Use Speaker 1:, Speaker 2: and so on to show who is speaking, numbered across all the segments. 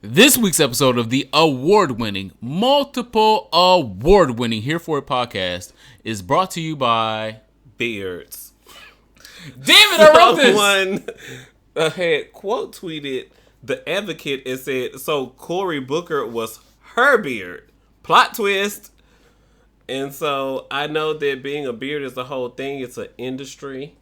Speaker 1: This week's episode of the multiple award-winning Here For It podcast is brought to you by
Speaker 2: Beards.
Speaker 1: Damn it, I wrote this!
Speaker 2: Someone had quote tweeted The Advocate and said, so Cory Booker was her beard. Plot twist. And so I know that being a beard is a whole thing. It's an industry.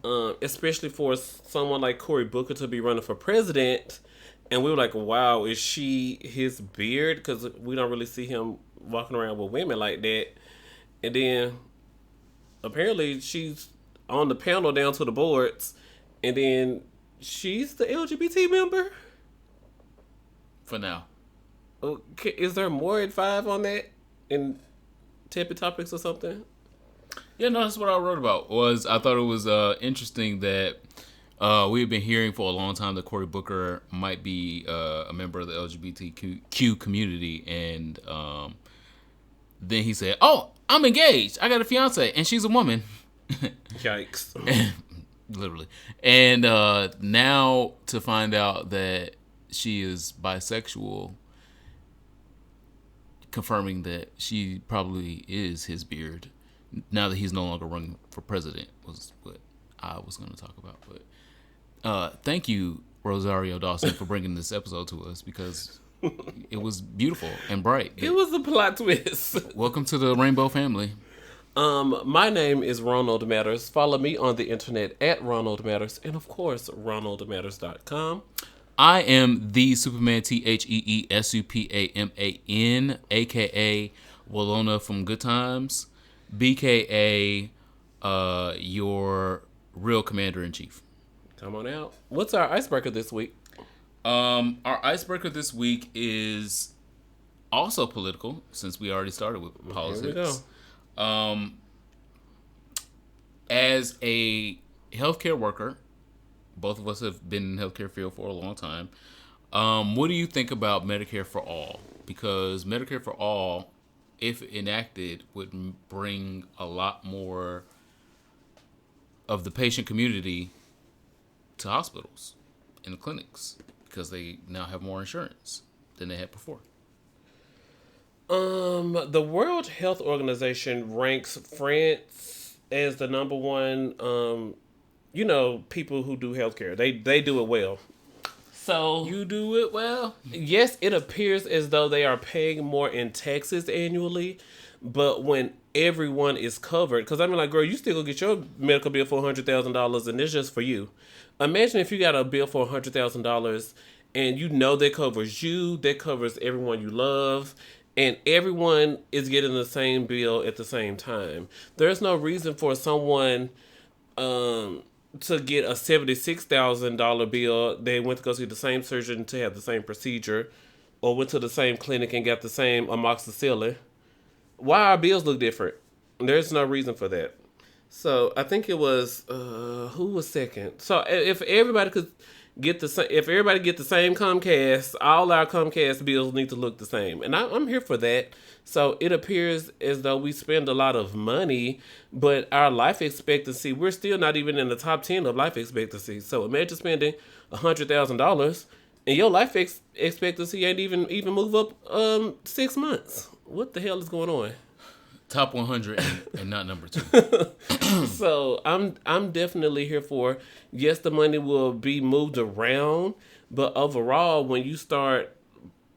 Speaker 2: Especially for someone like Cory Booker to be running for president. And we were like, wow, is she his beard? Because we don't really see him walking around with women like that. And then apparently she's on the panel down to the boards. And then she's the LGBT member?
Speaker 1: For now.
Speaker 2: Okay, is there more at 5 on that? In Tippy Topics or something?
Speaker 1: Yeah, no, that's what I wrote about. I thought it was interesting that we had been hearing for a long time that Cory Booker might be a member of the LGBTQ community, and then he said, "Oh, I'm engaged. I got a fiance, and she's a woman."
Speaker 2: Yikes!
Speaker 1: Literally, and now to find out that she is bisexual, confirming that she probably is his beard. Now that he's no longer running for president, was what I was going to talk about, but. Thank you, Rosario Dawson, for bringing this episode to us because it was beautiful and bright.
Speaker 2: It was a plot twist.
Speaker 1: Welcome to the Rainbow family.
Speaker 2: My name is Ronald Matters. Follow me on the internet at Ronald Matters and, of course, RonaldMatters.com.
Speaker 1: I am the Superman TheeSupaman, a.k.a. Walona from Good Times, BKA your real commander-in-chief.
Speaker 2: Come on out. What's our icebreaker this week?
Speaker 1: Our icebreaker this week is also political, since we already started with politics.
Speaker 2: Here we go.
Speaker 1: As a healthcare worker, both of us have been in the healthcare field for a long time. What do you think about Medicare for All? Because Medicare for All, if enacted, would bring a lot more of the patient community to hospitals and clinics because they now have more insurance than they had before.
Speaker 2: The World Health Organization ranks France as the number one, people who do healthcare. They do it well. So
Speaker 1: you do it well?
Speaker 2: Yes, it appears as though they are paying more in taxes annually, but when everyone is covered, because I mean, like, girl, you still gonna get your medical bill for $100,000 and it's just for you. Imagine if you got a bill for $100,000 and you know that covers you, that covers everyone you love, and everyone is getting the same bill at the same time. There's no reason for someone to get a $76,000 bill. They went to go see the same surgeon to have the same procedure, or went to the same clinic and got the same amoxicillin. Why our bills look different? There's no reason for that. So I think it was who was second. So if everybody could get the same Comcast, all our Comcast bills need to look the same, and I'm here for that. So it appears as though we spend a lot of money, but our life expectancy, we're still not even in the top 10 of life expectancy. So imagine spending $100,000 and your life expectancy ain't even move up 6 months. What the hell is going on?
Speaker 1: Top 100 and not number 2.
Speaker 2: So I'm definitely here for, yes, the money will be moved around, but overall, when you start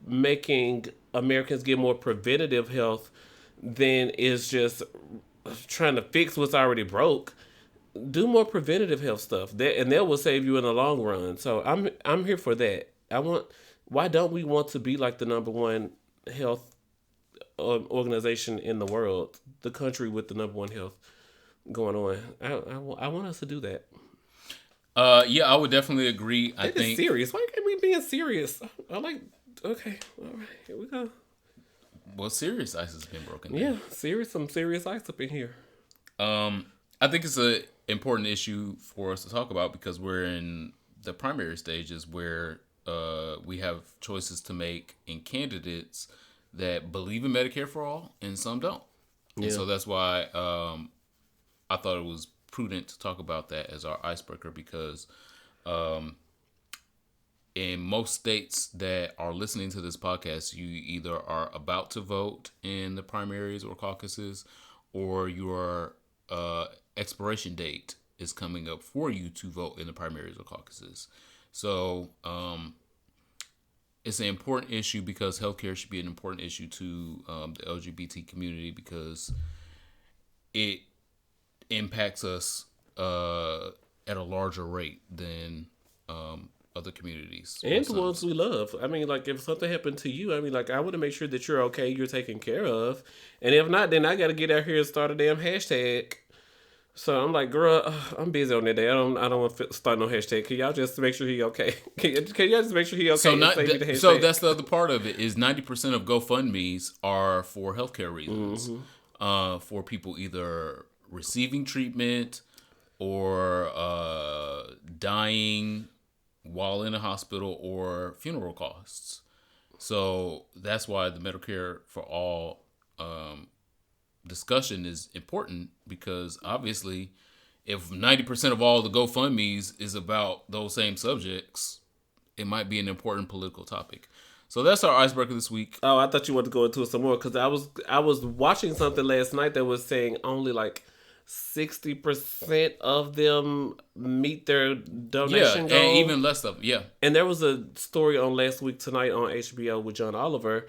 Speaker 2: making Americans get more preventative health, then it's just trying to fix what's already broke. Do more preventative health stuff, and that will save you in the long run. So I'm here for that. Why don't we want to be like the number one health organization in the world, the country with the number one health going on? I want us to do that.
Speaker 1: Yeah, I would definitely agree. I think
Speaker 2: serious. Why can't we be serious? Okay, all right, here we go.
Speaker 1: Well, serious ice has been broken.
Speaker 2: Yeah, some serious ice up in here.
Speaker 1: I think it's an important issue for us to talk about because we're in the primary stages where we have choices to make in candidates that believe in Medicare for all and some don't. Yeah. And so that's why I thought it was prudent to talk about that as our icebreaker because in most states that are listening to this podcast, you either are about to vote in the primaries or caucuses, or your expiration date is coming up for you to vote in the primaries or caucuses. So it's an important issue because healthcare should be an important issue to the LGBT community because it impacts us at a larger rate than other communities.
Speaker 2: And the ones we love. I mean, like, if something happened to you, I mean, like, I want to make sure that you're okay, you're taken care of. And if not, then I got to get out here and start a damn hashtag. So I'm like, girl, I'm busy on that day. I don't want to start no hashtag. Can y'all just make sure he okay? Can y'all just make sure he okay?
Speaker 1: So that's the other part of it is 90% of GoFundMe's are for healthcare reasons, for people either receiving treatment or dying while in a hospital or funeral costs. So that's why the Medicare for All discussion is important because obviously if 90% of all the GoFundMe's is about those same subjects, it might be an important political topic. So that's our icebreaker this week.
Speaker 2: Oh, I thought you wanted to go into it some more because I was watching something last night that was saying only like 60% of them meet their donation goal.
Speaker 1: And even less of them, yeah.
Speaker 2: And there was a story on Last Week Tonight on HBO with John Oliver.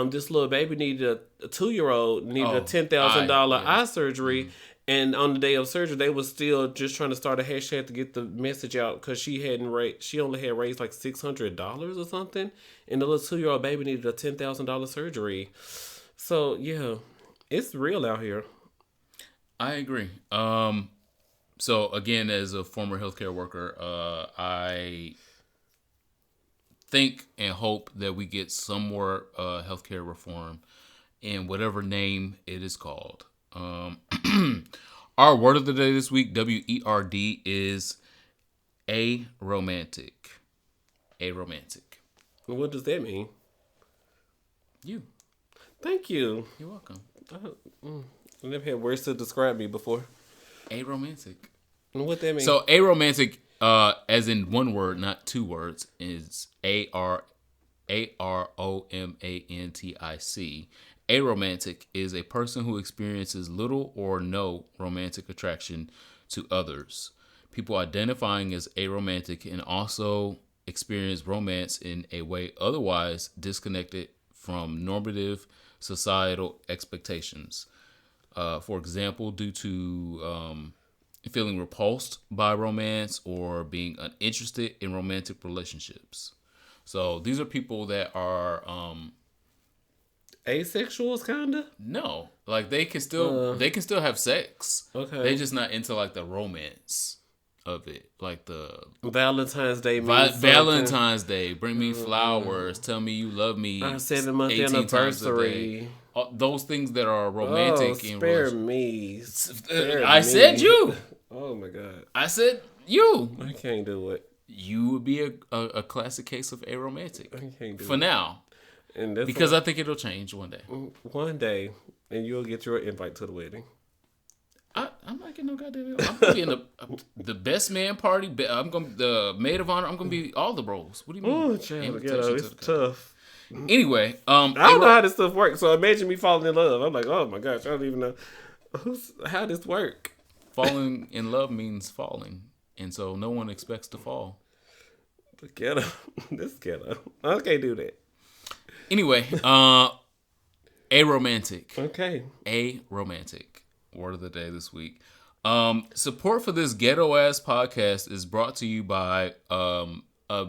Speaker 2: This little baby needed a 2-year-old needed a $10,000 eye surgery. And on the day of surgery, they was still just trying to start a hashtag to get the message out because she only had raised like $600 or something. And the little 2-year-old baby needed a $10,000 surgery. So yeah, it's real out here.
Speaker 1: I agree. So again, as a former healthcare worker, I think and hope that we get some more healthcare reform in whatever name it is called. Our word of the day this week, WERD, is aromantic. Aromantic.
Speaker 2: What does that mean?
Speaker 1: You.
Speaker 2: Thank you.
Speaker 1: You're welcome.
Speaker 2: I never had words to describe me before.
Speaker 1: Aromantic.
Speaker 2: What that mean?
Speaker 1: So aromantic, as in one word, not two words, is aromantic. Aromantic is a person who experiences little or no romantic attraction to others. People identifying as aromantic can also experience romance in a way otherwise disconnected from normative societal expectations. For example, due to feeling repulsed by romance or being uninterested in romantic relationships. So these are people that are
Speaker 2: asexuals, kinda.
Speaker 1: No, like they can still have sex.
Speaker 2: Okay,
Speaker 1: they just not into like the romance of it, like the
Speaker 2: Valentine's Day.
Speaker 1: Valentine's Day, bring me flowers, tell me you love me.
Speaker 2: Our 7-month anniversary.
Speaker 1: Those things that are romantic.
Speaker 2: Oh, spare me.
Speaker 1: I said you.
Speaker 2: Oh my god.
Speaker 1: I said you.
Speaker 2: I can't do it.
Speaker 1: You would be a classic case of aromantic.
Speaker 2: I can't do it.
Speaker 1: For now.
Speaker 2: And that's
Speaker 1: because I think it'll change one day.
Speaker 2: One day. And you'll get your invite to the wedding.
Speaker 1: I'm not getting no goddamn. I'm gonna be in the best man party. I'm gonna the maid of honor. I'm gonna be all the roles. What do you mean?
Speaker 2: Oh, child, it's tough.
Speaker 1: Anyway,
Speaker 2: I don't know how this stuff works. So imagine me falling in love. I'm like, oh my gosh, I don't even know how this work.
Speaker 1: Falling in love means falling, and so no one expects to fall.
Speaker 2: The ghetto, this ghetto. I can't do that.
Speaker 1: Anyway, aromantic.
Speaker 2: Okay,
Speaker 1: aromantic. Word of the day this week. Support for this ghetto ass podcast is brought to you by a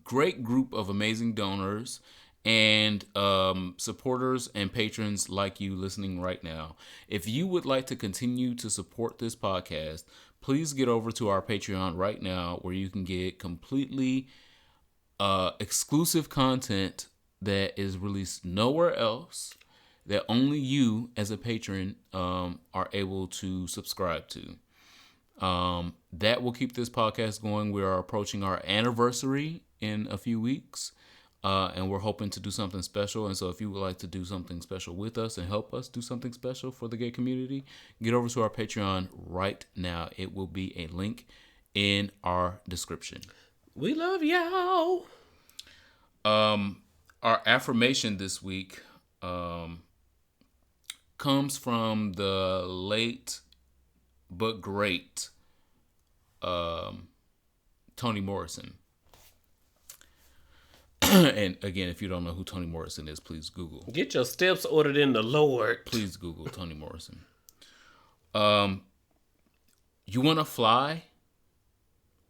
Speaker 1: great group of amazing donors and supporters and patrons like you listening right now. If you would like to continue to support this podcast, please get over to our Patreon right now where you can get completely exclusive content that is released nowhere else, that only you as a patron are able to subscribe to. That will keep this podcast going. We are approaching our anniversary in a few weeks, and we're hoping to do something special. And so if you would like to do something special with us and help us do something special for the gay community, get over to our Patreon right now. It will be a link in our description.
Speaker 2: We love y'all.
Speaker 1: Our affirmation this week comes from the late but great Toni Morrison. And again, if you don't know who Toni Morrison is, please Google.
Speaker 2: Get your steps ordered in the Lord.
Speaker 1: Please Google Toni Morrison. You want to fly?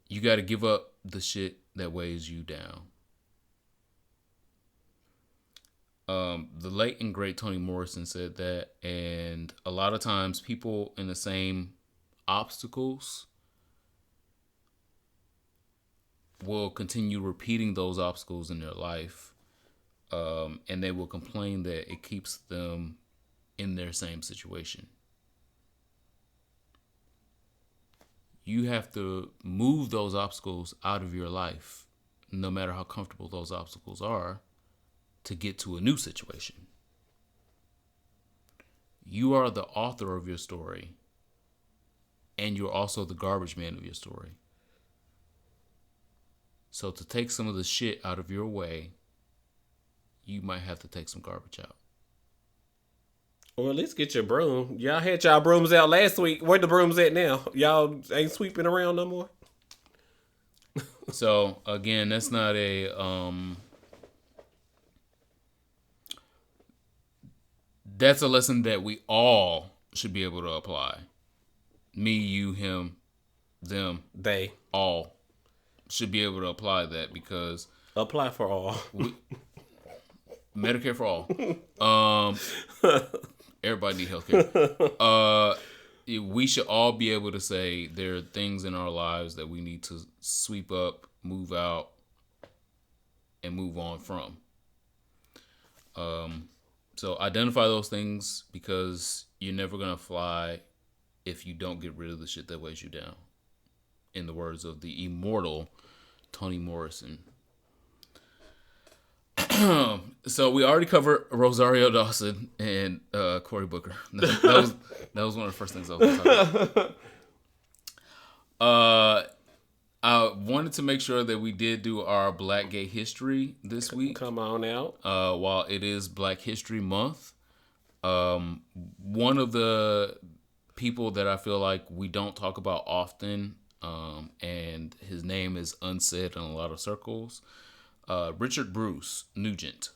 Speaker 1: You got to give up the shit that weighs you down. The late and great Toni Morrison said that, and a lot of times people in the same obstacles will continue repeating those obstacles in their life, and they will complain that it keeps them in their same situation. You have to move those obstacles out of your life, no matter how comfortable those obstacles are, to get to a new situation. You are the author of your story, and you're also the garbage man of your story. So to take some of the shit out of your way, you might have to take some garbage out.
Speaker 2: Or at least get your broom. Y'all had y'all brooms out last week. Where the brooms at now? Y'all ain't sweeping around no more?
Speaker 1: So again, that's not a that's a lesson that we all should be able to apply. Me, you, him, them,
Speaker 2: They.
Speaker 1: all should be able to apply that, because
Speaker 2: Apply for all.
Speaker 1: Medicare for all. Everybody need healthcare. We should all be able to say there are things in our lives that we need to sweep up, move out, and move on from. So identify those things, because you're never going to fly if you don't get rid of the shit that weighs you down. In the words of the immortal Toni Morrison. So we already covered Rosario Dawson and Cory Booker. That was one of the first things I was talking about. I wanted to make sure that we did do our Black Gay History this week.
Speaker 2: Come on out.
Speaker 1: While it is Black History Month, one of the people that I feel like we don't talk about often, and his name is unsaid in a lot of circles, Richard Bruce Nugent.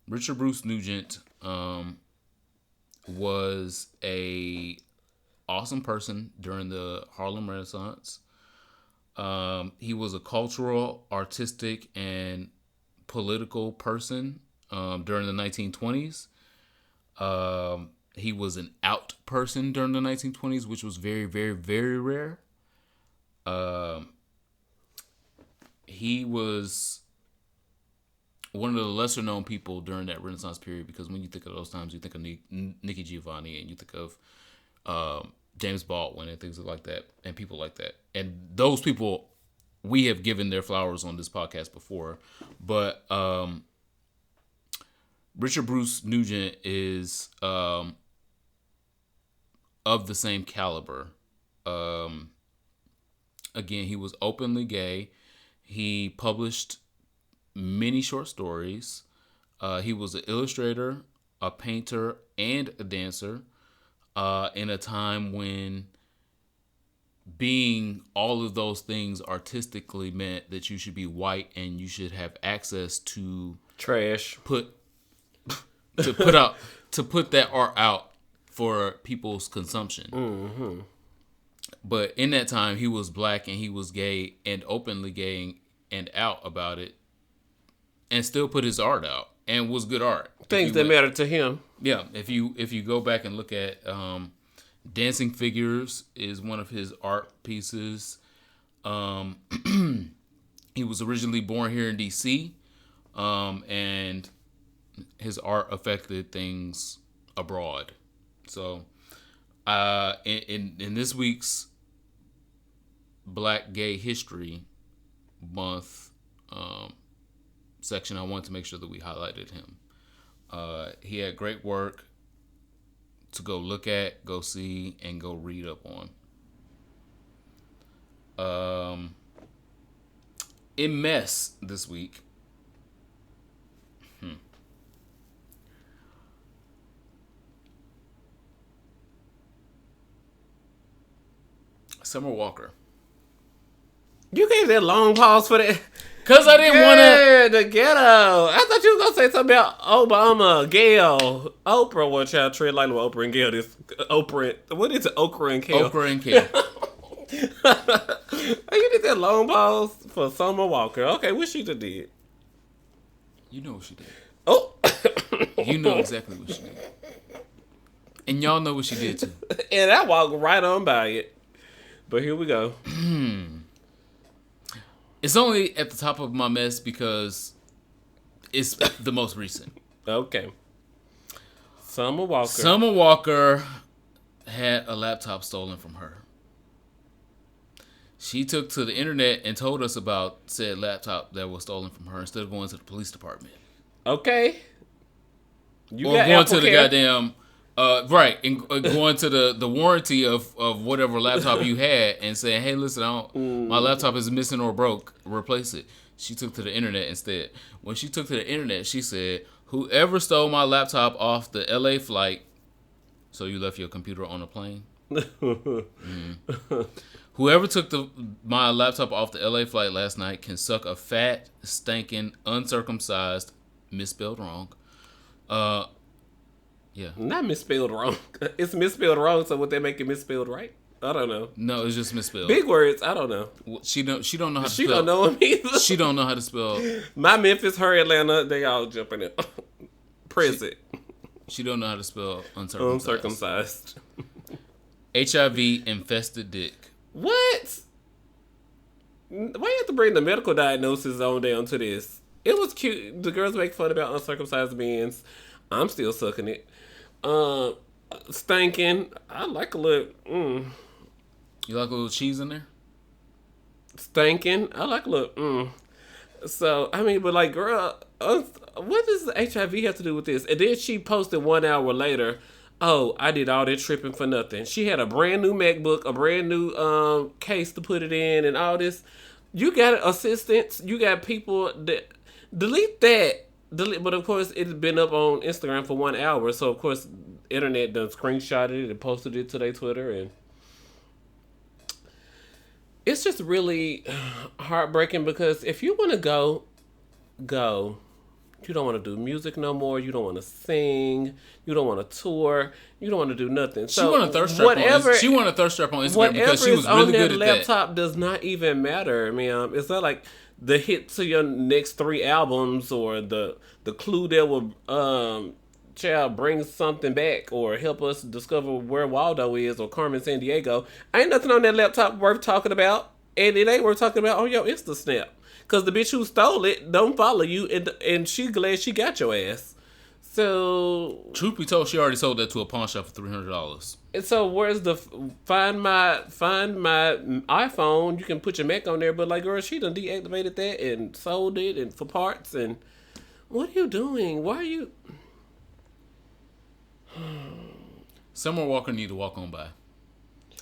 Speaker 1: Richard Bruce Nugent was a awesome person during the Harlem Renaissance. He was a cultural, artistic, and political person during the 1920s. He was an out person during the 1920s, which was very, very, very rare. He was one of the lesser known people during that Renaissance period, because when you think of those times, you think of Nikki Giovanni, and you think of James Baldwin and things like that, and people like that. And those people we have given their flowers on this podcast before, but Richard Bruce Nugent is of the same caliber. Again, he was openly gay. He published many short stories. He was an illustrator, a painter, and a dancer in a time when being all of those things artistically meant that you should be white and you should have access to
Speaker 2: trash.
Speaker 1: Put that art out for people's consumption.
Speaker 2: Mm-hmm.
Speaker 1: But in that time, he was black and he was gay and openly gay and out about it, and still put his art out, and was good art.
Speaker 2: Things that matter to him.
Speaker 1: Yeah, if you go back and look at Dancing Figures is one of his art pieces. He was originally born here in D.C., and his art affected things abroad. So, in this week's Black Gay History Month section, I wanted to make sure that we highlighted him. He had great work to go look at, go see, and go read up on. in mess this week. Summer Walker.
Speaker 2: You gave that long pause for that.
Speaker 1: Cause I didn't want to.
Speaker 2: The ghetto. I thought you were gonna say something about Obama, Gail, Oprah. Watch out, tread lightly with Oprah and Gail. This Oprah. What is it? Okra and Kale.
Speaker 1: Okra and Kale.
Speaker 2: You did that long pause for Summer Walker. Okay, what she done did?
Speaker 1: You know what she did.
Speaker 2: Oh,
Speaker 1: You know exactly what she did. And y'all know what she did too.
Speaker 2: and I walked right on by it. But here we go.
Speaker 1: It's only at the top of my mess because it's the most recent.
Speaker 2: Okay. Summer Walker.
Speaker 1: Summer Walker had a laptop stolen from her. She took to the internet and told us about said laptop that was stolen from her instead of going to the police department.
Speaker 2: Okay. You
Speaker 1: Or
Speaker 2: got
Speaker 1: going
Speaker 2: Apple
Speaker 1: to the
Speaker 2: Care?
Speaker 1: goddamn, right, and going to the warranty of whatever laptop you had and saying, hey, listen, my laptop is missing or broke, replace it. She took to the internet instead. When she took to the internet, she said, whoever stole my laptop off the LA flight, so you left your computer on a plane? Whoever took my laptop off the LA flight last night can suck a fat, stinking, uncircumcised, misspelled wrong. Yeah.
Speaker 2: Not misspelled wrong. It's misspelled wrong, so would that make it misspelled right? I don't know.
Speaker 1: No, it's just misspelled.
Speaker 2: Big words, I don't know.
Speaker 1: She don't know how to
Speaker 2: She
Speaker 1: spell.
Speaker 2: don't know him either.
Speaker 1: She don't know how to spell.
Speaker 2: My Memphis, her Atlanta, they all jumping in. Present.
Speaker 1: She don't know how to spell uncircumcised.
Speaker 2: Uncircumcised.
Speaker 1: HIV infested dick.
Speaker 2: What? Why you have to bring the medical diagnosis on down to this? It was cute. The girls make fun about uncircumcised men's. I'm still sucking it. Stinking. I like a little.
Speaker 1: You like a little cheese in there?
Speaker 2: Stinking. I like a little. So I mean, but like, girl, what does the HIV have to do with this? And then she posted 1 hour later. Oh, I did all that tripping for nothing. She had a brand new MacBook, a brand new case to put it in, and all this. You got assistants. You got people that delete that. But of course, it's been up on Instagram for 1 hour. So of course, internet done screenshotted it and posted it to their Twitter, and it's just really heartbreaking because if you want to go. You don't want to do music no more. You don't want to sing. You don't want to tour. You don't want to do nothing.
Speaker 1: She won a thirst trap She won a thirst trap on Instagram because she was really good at that.
Speaker 2: Laptop does not even matter. I mean, it's not like the hit to your next 3 albums or the clue that will child bring something back or help us discover where Waldo is or Carmen Sandiego. Ain't nothing on that laptop worth talking about, and it ain't worth talking about on your Insta Snap. Because the bitch who stole it don't follow you, and she glad she got your ass. So...
Speaker 1: Truth be told, she already sold that to a pawn shop for $300.
Speaker 2: And so where's the... Find my iPhone, you can put your Mac on there, but like, girl, she done deactivated that and sold it and for parts, and... What are you doing? Why are you...
Speaker 1: Summer Walker need to walk on by.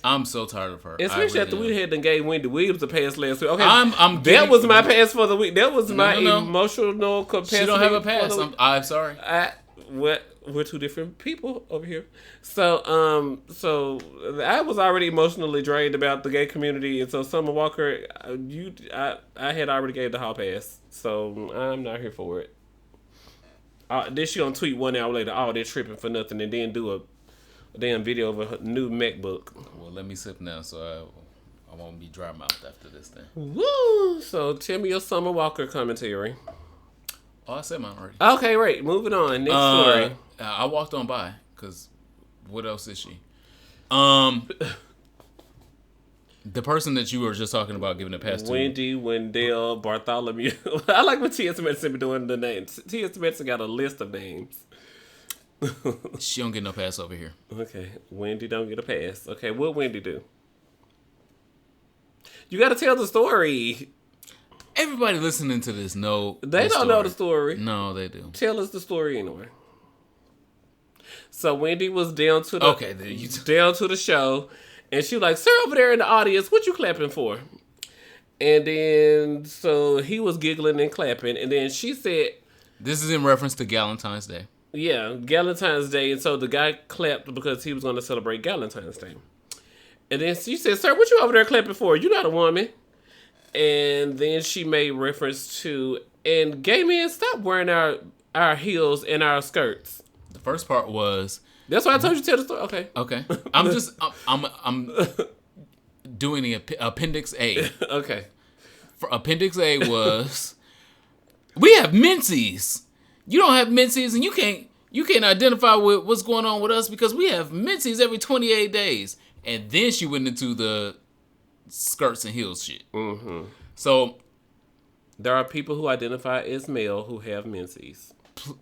Speaker 1: I'm so tired of her.
Speaker 2: Especially after we had done gave Wendy Williams a pass last week. Okay,
Speaker 1: that
Speaker 2: was my pass for the week. That was my
Speaker 1: No.
Speaker 2: emotional capacity.
Speaker 1: She don't have a pass. I'm sorry.
Speaker 2: We're two different people over here. So I was already emotionally drained about the gay community, and so Summer Walker, I had already gave the hall pass, so I'm not here for it. Then she gonna tweet 1 hour later, oh, they're tripping for nothing, and then do a damn video of a new MacBook.
Speaker 1: Well, let me sip now so I won't be dry mouthed after this thing.
Speaker 2: Woo! So tell me your Summer Walker commentary.
Speaker 1: Oh, I said mine already.
Speaker 2: Okay, right. Moving on. Next story.
Speaker 1: I walked on by because what else is she? The person that you were just talking about giving a pass to.
Speaker 2: Wendy, Wendell, Bartholomew. I like when T.S. Madison be doing the names. T.S. Madison got a list of names.
Speaker 1: She don't get no pass over here.
Speaker 2: Okay, Wendy don't get a pass. Okay, what Wendy do? You got to tell the story.
Speaker 1: Everybody listening to this know
Speaker 2: they don't know the story.
Speaker 1: No, they do.
Speaker 2: Tell us the story anyway. So Wendy was down to the down to the show, and she was like, "Sir, over there in the audience, what you clapping for?" And then, so he was giggling and clapping. And then she said,
Speaker 1: This is in reference to Galentine's Day.
Speaker 2: yeah, Galentine's Day. And so the guy clapped because he was going to celebrate Galentine's Day. And then she said, sir, what you over there clapping for? You're not a woman. And then she made reference to, and gay men, stop wearing our heels and our skirts.
Speaker 1: The first part was
Speaker 2: That's why I told you to tell the story. Okay.
Speaker 1: okay. I'm doing the appendix A.
Speaker 2: Okay.
Speaker 1: For appendix A was we have menses. You don't have menses, and you can't identify with what's going on with us because we have menses every 28 days. And then she went into the skirts and heels shit.
Speaker 2: Mm-hmm.
Speaker 1: So
Speaker 2: There are people who identify as male who have menses.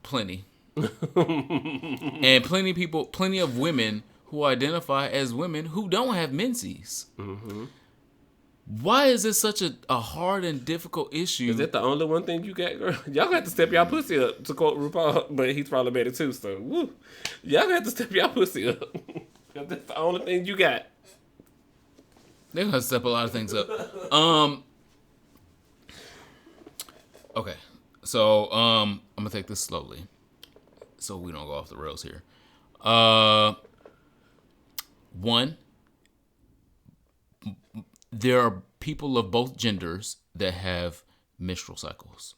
Speaker 1: plenty. And plenty of women who identify as women who don't have menses.
Speaker 2: Mm-hmm.
Speaker 1: Why is this such a hard and difficult issue?
Speaker 2: Is that the only one thing you got, girl? Y'all got to step y'all pussy up, to quote RuPaul, but he's problematic too, so woo. Y'all got to step y'all pussy up. If that's the only thing you got.
Speaker 1: They're gonna step a lot of things up. Okay. So I'm gonna take this slowly so we don't go off the rails here. One, there are people of both genders that have menstrual cycles.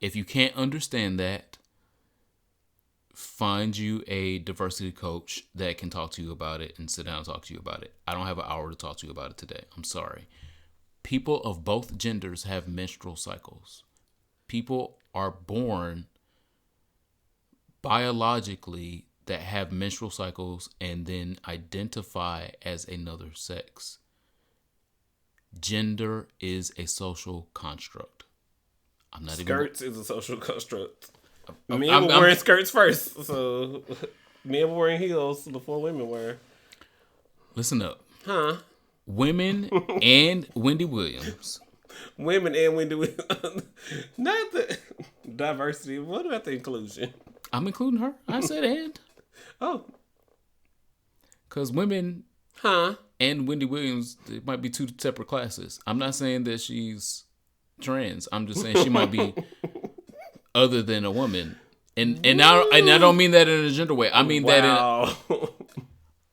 Speaker 1: If you can't understand that, find you a diversity coach that can talk to you about it and sit down and talk to you about it. I don't have an hour to talk to you about it today. I'm sorry. People of both genders have menstrual cycles. People are born biologically that have menstrual cycles and then identify as another sex. Gender is a social construct. I'm not
Speaker 2: Skirts is a social construct. Men
Speaker 1: I'm
Speaker 2: were wearing skirts first, so men were wearing heels before women were.
Speaker 1: Listen up.
Speaker 2: Huh?
Speaker 1: Women and Wendy Williams.
Speaker 2: Women and Wendy Williams. Not the diversity. What about the inclusion?
Speaker 1: I'm including her. I said and.
Speaker 2: Oh.
Speaker 1: Because women
Speaker 2: Huh?
Speaker 1: and Wendy Williams, it might be two separate classes. I'm not saying that she's trans. I'm just saying she might be other than a woman. And I don't mean that in a gender way. I mean that in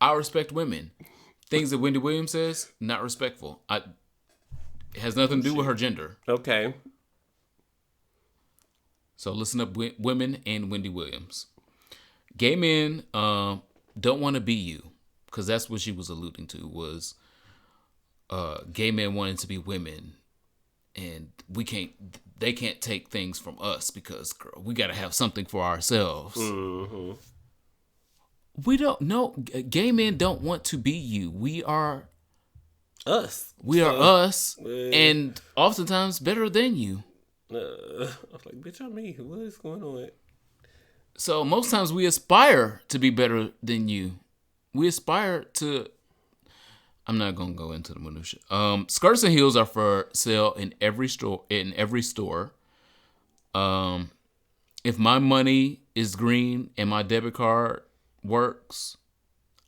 Speaker 1: I respect women. Things that Wendy Williams says, not respectful. It has nothing to do with her gender.
Speaker 2: Okay.
Speaker 1: So listen up, women and Wendy Williams. Gay men don't want to be you, because that's what she was alluding to, was gay men wanting to be women, and they can't take things from us because, girl, we got to have something for ourselves.
Speaker 2: Mm-hmm.
Speaker 1: We don't know. Gay men don't want to be you. We are
Speaker 2: us.
Speaker 1: We are us, and oftentimes better than you.
Speaker 2: I was like, bitch, I'm me. What is going on?
Speaker 1: So most times we aspire to be better than you. We aspire to. I'm not gonna go into the minutia. Skirts and heels are for sale in every store. If my money is green and my debit card works,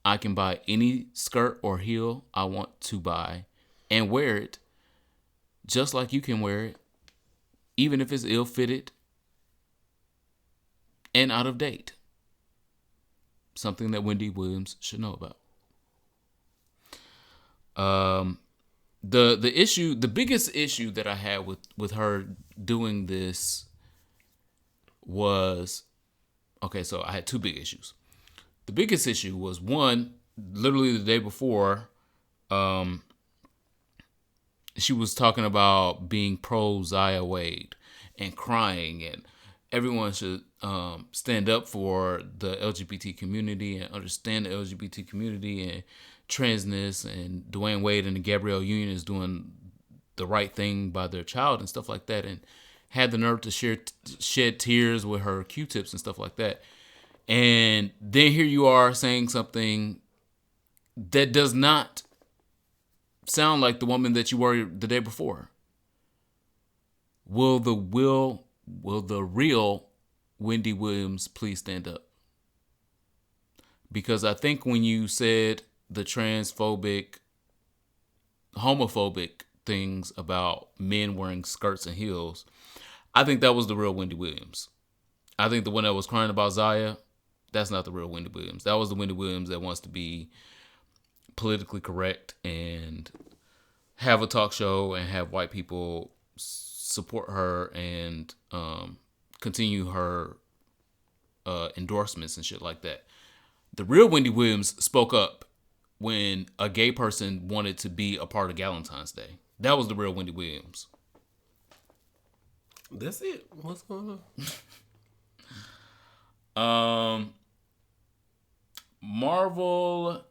Speaker 1: I can buy any skirt or heel I want to buy and wear it just like you can wear it, even if it's ill-fitted and out of date. Something that Wendy Williams should know about. The biggest issue that I had with her doing this was, okay, so I had two big issues. The biggest issue was, one, literally the day before, she was talking about being pro Zaya Wade and crying, and everyone should stand up for the LGBT community and understand the LGBT community and transness, and Dwayne Wade and the Gabrielle Union is doing the right thing by their child and stuff like that, and had the nerve to shed tears with her Q-tips and stuff like that. And then here you are saying something that does not sound like the woman that you were the day before. Will the real Wendy Williams please stand up? Because I think when you said the transphobic homophobic things about men wearing skirts and heels, I think that was the real Wendy Williams. I think the one that was crying about Zaya, that's not the real Wendy Williams. That was the Wendy Williams that wants to be politically correct and have a talk show and have white people support her and continue her endorsements and shit like that. The real Wendy Williams spoke up when a gay person wanted to be a part of Valentine's Day. That was the real Wendy Williams.
Speaker 2: That's it. What's going
Speaker 1: on? Marvel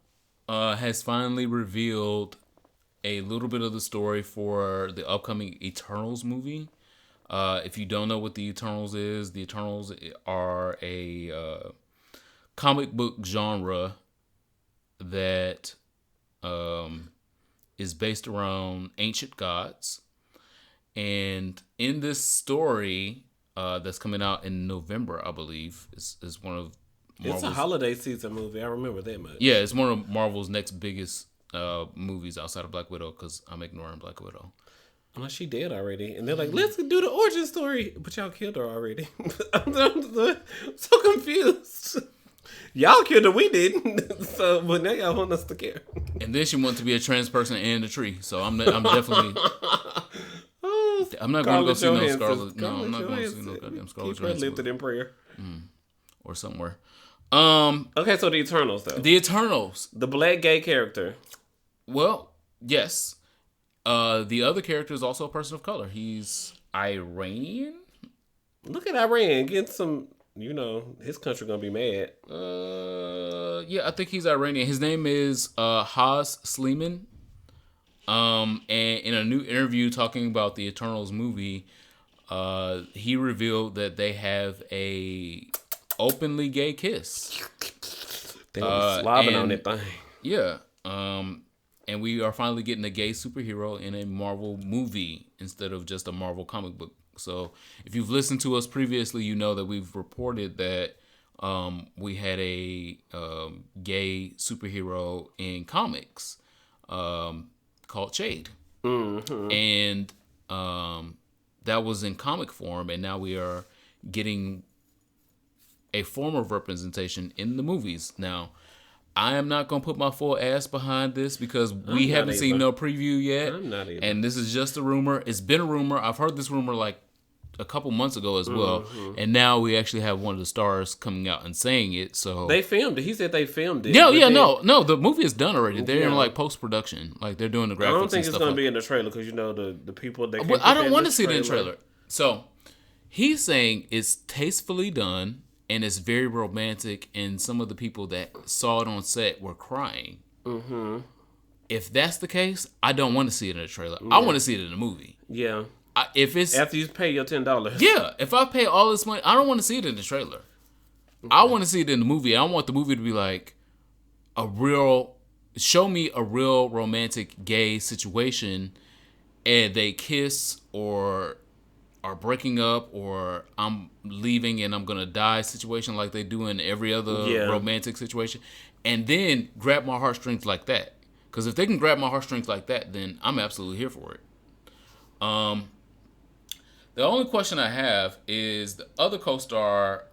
Speaker 1: has finally revealed a little bit of the story for the upcoming Eternals movie. If you don't know what the Eternals is, the Eternals are a comic book genre that is based around ancient gods. And in this story that's coming out in November, I believe, is one of Marvel's...
Speaker 2: It's a holiday season movie. I remember that much.
Speaker 1: Yeah, it's one of Marvel's next biggest movies outside of Black Widow, because I'm ignoring Black Widow.
Speaker 2: Well, she dead already. And they're like, let's do the origin story. But y'all killed her already. I'm so confused. Y'all killed her, we didn't. So, but now y'all want us to care.
Speaker 1: And then she wants to be a trans person and a tree. So I'm definitely... I'm not going to go see no Scarlet. No, I'm not going to see no goddamn Scarlet.
Speaker 2: Keep her lifted in prayer.
Speaker 1: Or somewhere.
Speaker 2: Okay, so the Eternals, though.
Speaker 1: The Eternals.
Speaker 2: The black gay character.
Speaker 1: Well, yes. The other character is also a person of color. He's Iranian.
Speaker 2: Look at Iran getting some, his country going to be mad.
Speaker 1: Yeah, I think he's Iranian. His name is Haz Sleeman. And in a new interview talking about the Eternals movie, he revealed that they have a openly gay kiss.
Speaker 2: They were slobbing on that thing.
Speaker 1: Yeah. And we are finally getting a gay superhero in a Marvel movie instead of just a Marvel comic book. So if you've listened to us previously, you know that we've reported that we had a gay superhero in comics called Shade.
Speaker 2: Mm-hmm.
Speaker 1: And that was in comic form, and now we are getting a form of representation in the movies. Now, I am not going to put my full ass behind this because we haven't seen no preview yet.
Speaker 2: I'm not either.
Speaker 1: And this is just a rumor. It's been a rumor. I've heard this rumor like a couple months ago as well.
Speaker 2: Mm-hmm.
Speaker 1: And now we actually have one of the stars coming out and saying it. So
Speaker 2: they filmed it. He said they filmed it.
Speaker 1: No. The movie is done already. They're in like post-production. Like they're doing the graphics.
Speaker 2: I don't think
Speaker 1: it's
Speaker 2: going to be in the trailer because the people that.
Speaker 1: But I don't want to see it in the trailer. So he's saying it's tastefully done. And it's very romantic, and some of the people that saw it on set were crying.
Speaker 2: Mm-hmm.
Speaker 1: If that's the case, I don't want to see it in a trailer. Yeah. I want to see it in a movie.
Speaker 2: Yeah.
Speaker 1: If it's
Speaker 2: after you pay your $10.
Speaker 1: Yeah. If I pay all this money, I don't want to see it in the trailer. Okay. I want to see it in the movie. I want the movie to be like show me a real romantic gay situation, and they kiss or are breaking up or I'm leaving and I'm gonna die situation like they do in every other romantic situation, and then grab my heartstrings like that. Because if they can grab my heartstrings like that, then I'm absolutely here for it. The only question I have is the other co-star,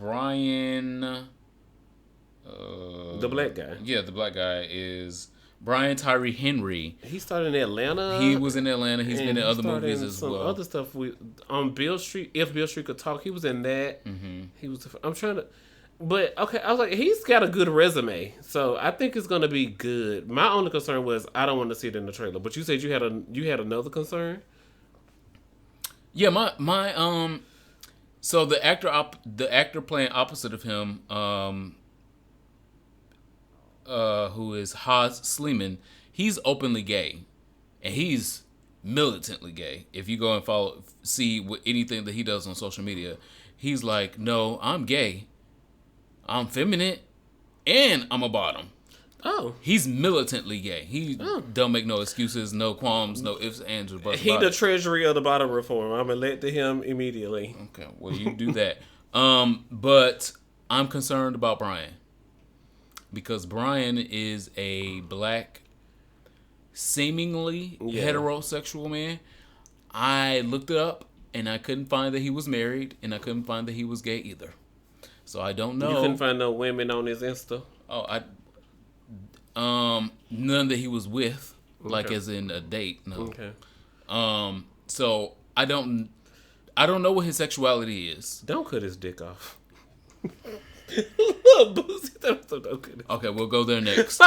Speaker 1: Brian.
Speaker 2: The black guy.
Speaker 1: Yeah, the black guy is Brian Tyree Henry.
Speaker 2: He started in Atlanta.
Speaker 1: He was in Atlanta. He's been in other movies as well.
Speaker 2: Other stuff on Beale Street. If Beale Street Could Talk, he was in that.
Speaker 1: Mm-hmm.
Speaker 2: He was. I'm trying to. But okay, I was like, he's got a good resume, so I think it's gonna be good. My only concern was I don't want to see it in the trailer. But you said you had another concern.
Speaker 1: Yeah, my So the actor playing opposite of him, who is Haz Sleeman, he's openly gay, and he's militantly gay. If you go and see anything that he does on social media, he's like, no, I'm gay, I'm feminine, and I'm a bottom.
Speaker 2: Oh.
Speaker 1: He's militantly gay. He don't make no excuses, no qualms, no ifs, ands, or buts.
Speaker 2: He the treasury of the bottom reform. I'm elected him immediately.
Speaker 1: Okay, well, you do that. But I'm concerned about Brian. Because Brian is a black seemingly
Speaker 2: Yeah.
Speaker 1: heterosexual man. I looked it up and I couldn't find that he was married and I couldn't find that he was gay either. So I don't know.
Speaker 2: You couldn't find no women on his Insta?
Speaker 1: Oh, none that he was with, like
Speaker 2: Okay.
Speaker 1: as in a date. No.
Speaker 2: Okay.
Speaker 1: So I don't know what his sexuality is.
Speaker 2: Don't cut his dick off. Little Boosie. Don't cut it.
Speaker 1: Okay, we'll go there next.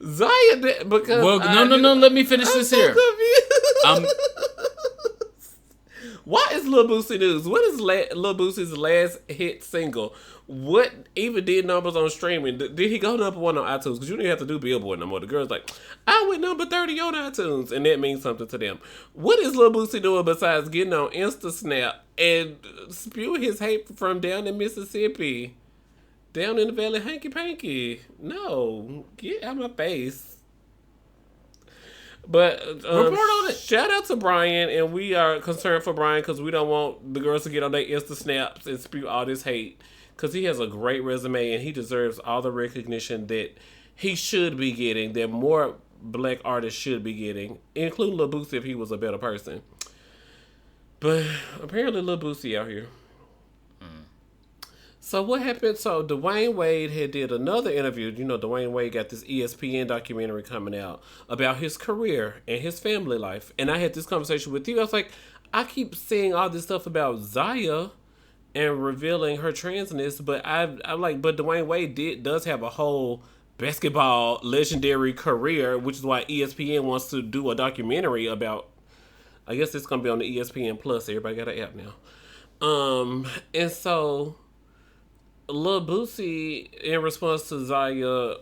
Speaker 2: Zaya did, because
Speaker 1: Well, no. Let me finish this here. Um,
Speaker 2: Why is Lil Boosie news? What is Lil Boosie's last hit single? What even did numbers on streaming? Did he go number one on iTunes? Because you didn't have to do Billboard no more. The girl's like, I went number 30 on iTunes, and that means something to them. What is Lil Boosie doing besides getting on Insta Snap and spew his hate from down in Mississippi? Down in the valley, hanky panky. No, get out of my face. But
Speaker 1: Report on it.
Speaker 2: Shout out to Brian, and we are concerned for Brian because we don't want the girls to get on their Insta snaps and spew all this hate. Because he has a great resume and he deserves all the recognition that he should be getting, that more black artists should be getting, including Lil Boosie if he was a better person. But apparently Lil Boosie out here. So what happened? So Dwayne Wade had did another interview. You know, Dwayne Wade got this ESPN documentary coming out about his career and his family life. And I had this conversation with you. I was like, I keep seeing all this stuff about Zaya and revealing her transness, but I'm like, but Dwayne Wade does have a whole basketball legendary career, which is why ESPN wants to do a documentary about. I guess it's gonna be on the ESPN Plus. Everybody got an app now. And so Lil Boosie, in response to Zaya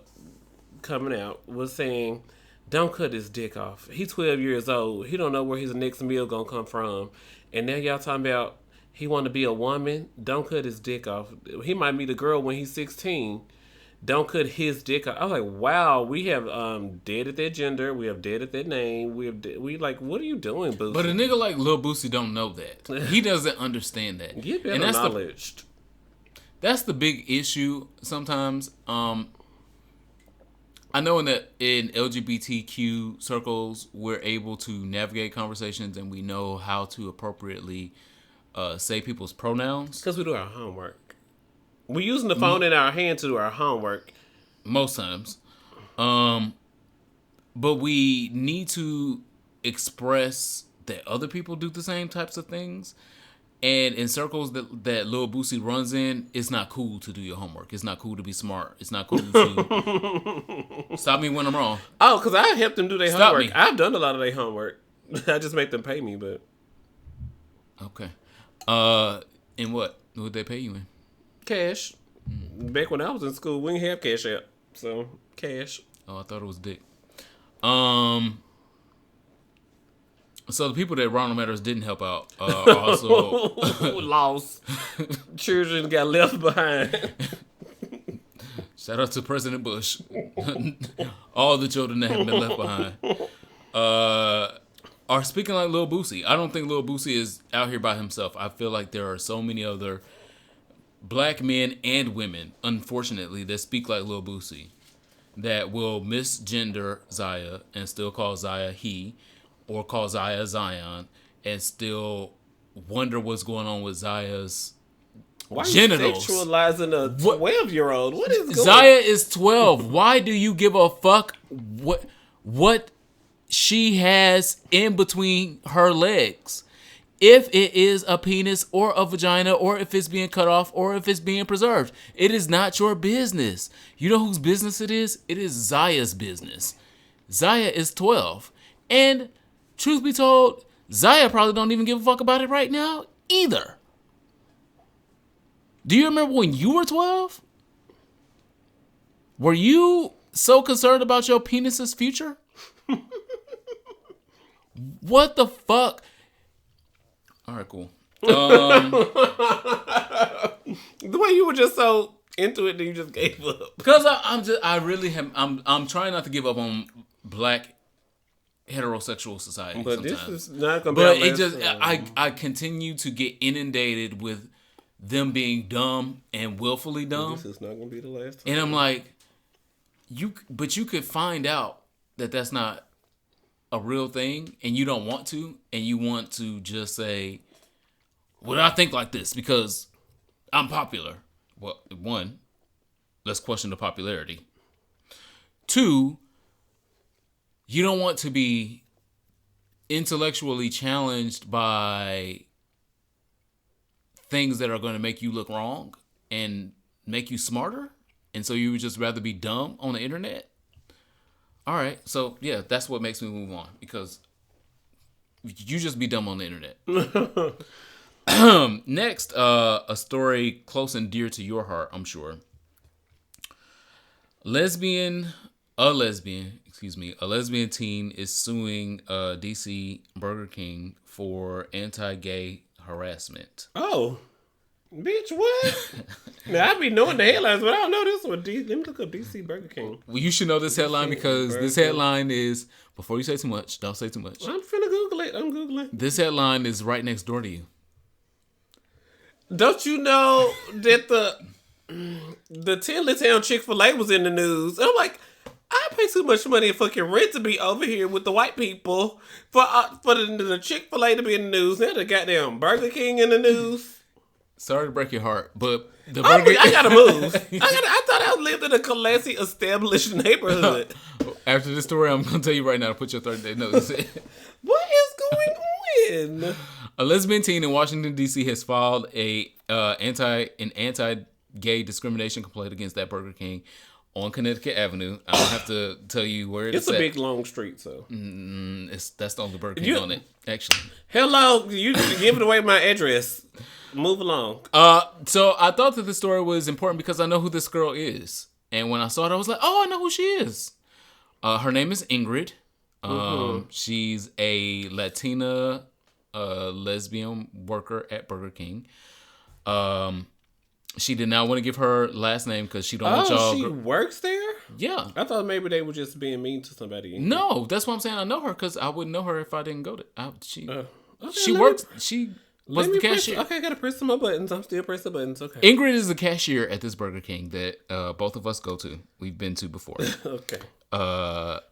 Speaker 2: coming out, was saying, don't cut his dick off. He's 12 years old. He don't know where his next meal gonna come from. And now y'all talking about he want to be a woman. Don't cut his dick off. He might meet a girl when he's 16. Don't cut his dick off. I was like, wow, we have dead at that gender. We have dead at that name. We like, what are you doing, Boosie?
Speaker 1: But a nigga like Lil Boosie don't know that. He doesn't understand that.
Speaker 2: Get better
Speaker 1: And that's
Speaker 2: knowledge.
Speaker 1: That's the big issue sometimes. I know in LGBTQ circles, we're able to navigate conversations and we know how to appropriately say people's pronouns.
Speaker 2: Because we do our homework. We're using the phone in our hand to do our homework.
Speaker 1: Most times. But we need to express that other people do the same types of things. And in circles that Lil Boosie runs in, it's not cool to do your homework. It's not cool to be smart. It's not cool to stop me when I'm wrong.
Speaker 2: Oh, because I helped them do their homework.
Speaker 1: Me.
Speaker 2: I've done a lot of their homework. I just make them pay me, but
Speaker 1: Okay. In what? What would they pay you in?
Speaker 2: cash. Back when I was in school, we didn't have cash out, so cash.
Speaker 1: Oh, I thought it was dick. So the people that Ronald Matters didn't help out are also
Speaker 2: lost. Children got left behind.
Speaker 1: shout out to President Bush. All the children that have been left behind are speaking like Lil Boosie. I don't think Lil Boosie is out here by himself. I feel like there are so many other black men and women, unfortunately, that speak like Lil Boosie, that will misgender Zaya and still call Zaya he, or call Zaya Zion, and still wonder what's going on with Zaya's
Speaker 2: Why
Speaker 1: genitals.
Speaker 2: Are you sexualizing a 12-year-old? What is going on?
Speaker 1: Zaya is 12. Why do you give a fuck what she has in between her legs? If it is a penis or a vagina, or if it's being cut off, or if it's being preserved, it is not your business. You know whose business it is? It is Zaya's business. Zaya is 12. And truth be told, Zaya probably don't even give a fuck about it right now either. Do you remember when you were 12? Were you so concerned about your penis's future? What the fuck? All right, cool.
Speaker 2: The way you were just so into it that you just gave up.
Speaker 1: Because I'm trying not to give up on black heterosexual society.
Speaker 2: But
Speaker 1: sometimes.
Speaker 2: this is not gonna be.
Speaker 1: But it just I continue to get inundated with them being dumb and willfully dumb.
Speaker 2: This is not gonna be the last time.
Speaker 1: And I'm like, you could find out that that's not a real thing, and you don't want to, and you want to just say, "Well, I think like this because I'm popular." Well, one, let's question the popularity. Two, you don't want to be intellectually challenged by things that are going to make you look wrong and make you smarter. And so you would just rather be dumb on the internet. All right. So, yeah, that's what makes me move on because you just be dumb on the internet. Next, a story close and dear to your heart, I'm sure. A lesbian teen is suing DC Burger King for anti-gay harassment.
Speaker 2: Oh, bitch, what? Now, I be knowing the headlines, but I don't know this one. Let me look up DC Burger King.
Speaker 1: Well, you should know this headline because this headline is, before you say too much, don't say too much.
Speaker 2: I'm finna Google it. I'm Googling.
Speaker 1: This headline is right next door to you.
Speaker 2: Don't you know that the Tinley Town Chick-fil-A was in the news? And I'm like, I pay too much money in fucking rent to be over here with the white people for the Chick-fil-A to be in the news. Now the goddamn Burger King in the news.
Speaker 1: Sorry to break your heart, but the
Speaker 2: Burger I gotta move. I thought I lived in a classy, established neighborhood.
Speaker 1: After this story, I'm gonna tell you right now to put your 30-day notice.
Speaker 2: What is going on?
Speaker 1: A lesbian teen in Washington D.C. has filed an anti-gay discrimination complaint against that Burger King on Connecticut Avenue. I don't have to tell you where it's
Speaker 2: a big long street, so
Speaker 1: that's the only Burger King on it. Actually,
Speaker 2: hello, you giving away my address. Move along.
Speaker 1: So I thought that this story was important because I know who this girl is, and when I saw it, I was like, "Oh, I know who she is." Her name is Ingrid. She's a Latina lesbian worker at Burger King. She did not want to give her last name because she don't want y'all.
Speaker 2: She works there?
Speaker 1: Yeah.
Speaker 2: I thought maybe they were just being mean to somebody.
Speaker 1: No, that's what I'm saying. I know her because I wouldn't know her if I didn't go to. She was the cashier.
Speaker 2: Okay, I gotta press my buttons. I'm still pressing buttons. Okay.
Speaker 1: Ingrid is the cashier at this Burger King that both of us go to. We've been to before.
Speaker 2: Okay.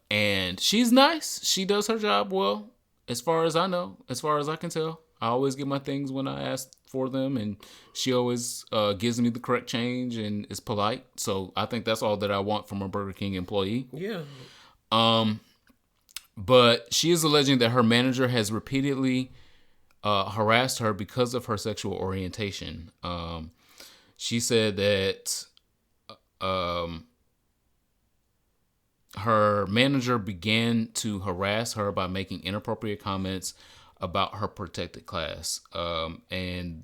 Speaker 1: And she's nice. She does her job well, as far as I know, as far as I can tell. I always get my things when I ask for them, and she always gives me the correct change and is polite. So I think that's all that I want from a Burger King employee.
Speaker 2: Yeah.
Speaker 1: But she is alleging that her manager has repeatedly harassed her because of her sexual orientation. She said that her manager began to harass her by making inappropriate comments about her protected class. And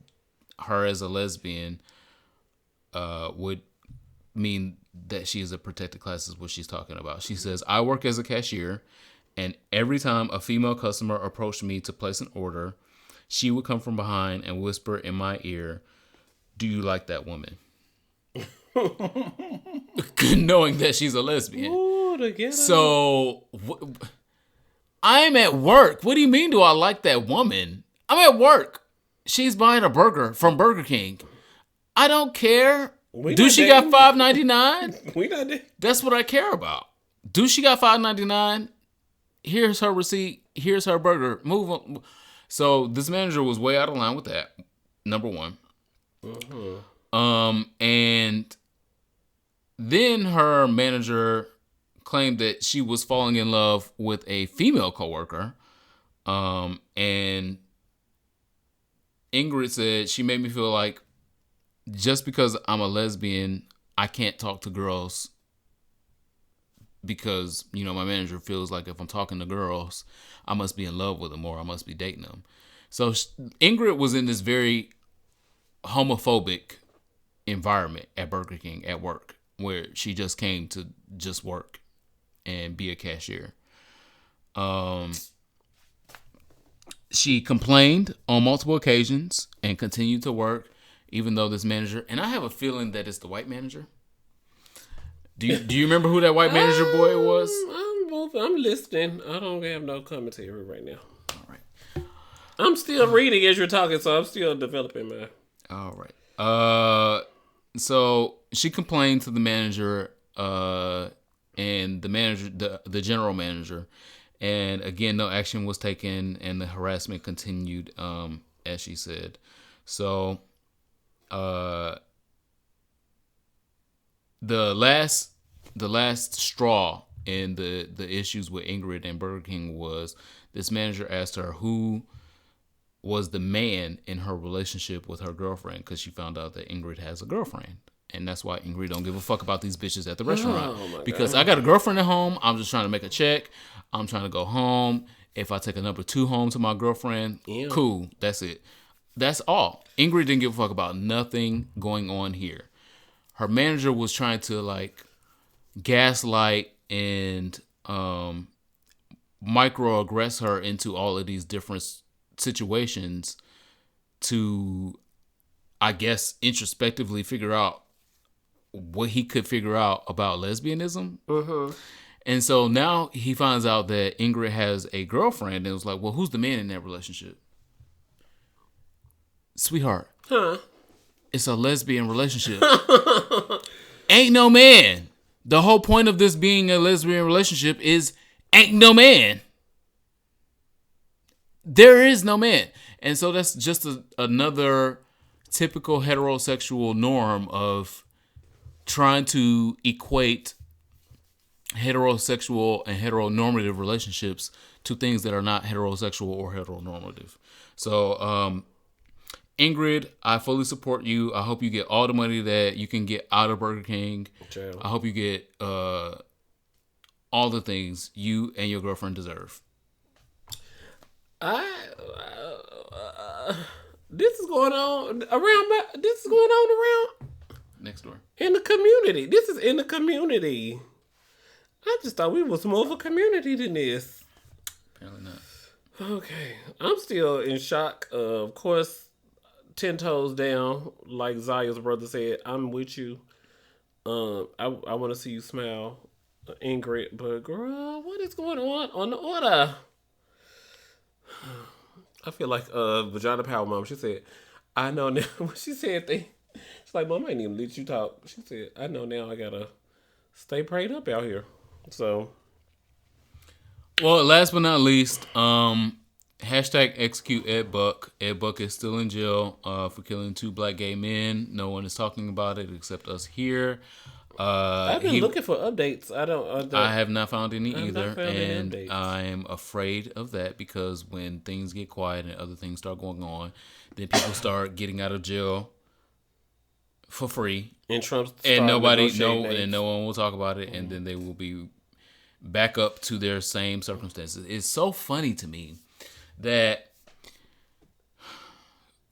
Speaker 1: her as a lesbian would mean that she is a protected class is what she's talking about. She says, "I work as a cashier, and every time a female customer approached me to place an order, she would come from behind and whisper in my ear, 'Do you like that woman?'" Knowing that she's a lesbian.
Speaker 2: Ooh,
Speaker 1: so I'm at work. What do you mean, do I like that woman? I'm at work. She's buying a burger from Burger King. I don't care. Do she got $5.99?
Speaker 2: We not there.
Speaker 1: That's what I care about. Do she got $5.99? Here's her receipt. Here's her burger. Move on. So this manager was way out of line with that. Number one. And then her manager claimed that she was falling in love with a female coworker. And Ingrid said she made me feel like just because I'm a lesbian, I can't talk to girls because, you know, my manager feels like if I'm talking to girls, I must be in love with them or I must be dating them. So Ingrid was in this very homophobic environment at Burger King at work where she just came to just work and be a cashier. She complained on multiple occasions and continued to work even though this manager, and I have a feeling that it's the white manager. Do you remember who that white manager boy was?
Speaker 2: I'm listening. I don't have no commentary right now.
Speaker 1: All right.
Speaker 2: I'm still reading as you're talking, so I'm still developing my...
Speaker 1: All right. So she complained to the manager and the manager, the general manager. And again, no action was taken, and the harassment continued, as she said. So, the last straw in the issues with Ingrid and Burger King was this manager asked her who was the man in her relationship with her girlfriend, because she found out that Ingrid has a girlfriend. And that's why Ingrid don't give a fuck about these bitches at the restaurant. Because I got a girlfriend at home. I'm just trying to make a check. I'm trying to go home. If I take a number 2 home to my girlfriend, cool. That's it. That's all. Ingrid didn't give a fuck about nothing going on here. Her manager was trying to like gaslight and microaggress her into all of these different situations to, I guess, introspectively figure out what he could figure out about lesbianism. And so now he finds out that Ingrid has a girlfriend, and it was like, well, who's the man in that relationship? Sweetheart. It's a lesbian relationship. Ain't no man. The whole point of this being a lesbian relationship is ain't no man. There is no man. And so that's just another typical heterosexual norm of trying to equate heterosexual and heteronormative relationships to things that are not heterosexual or heteronormative. So, Ingrid, I fully support you. I hope you get all the money that you can get out of Burger King.
Speaker 2: Child.
Speaker 1: I hope you get all the things you and your girlfriend deserve.
Speaker 2: This is going on around. This is going on around
Speaker 1: Next door.
Speaker 2: in the community. This is in the community. I just thought we was more of a community than this.
Speaker 1: Apparently not.
Speaker 2: Okay, I'm still in shock. Of course, 10 toes down, like Zaya's brother said. I'm with you. I want to see you smile, Ingrid. But girl, what is going on the order? I feel like Vagina Power Mom. She said, I know now. When she said that, she's like, Mom, I ain't even let you talk. She said, I know now I gotta stay prayed up out here. So,
Speaker 1: well, last but not least, hashtag execute Ed Buck. Ed Buck is still in jail for killing 2 black gay men. No one is talking about it except us here.
Speaker 2: I've been looking for updates.
Speaker 1: I have not found any either,
Speaker 2: not found any updates.
Speaker 1: I'm afraid of that, because when things get quiet and other things start going on, then people start getting out of jail for free,
Speaker 2: and Trump
Speaker 1: and no one will talk about it, and then they will be back up to their same circumstances. It's so funny to me that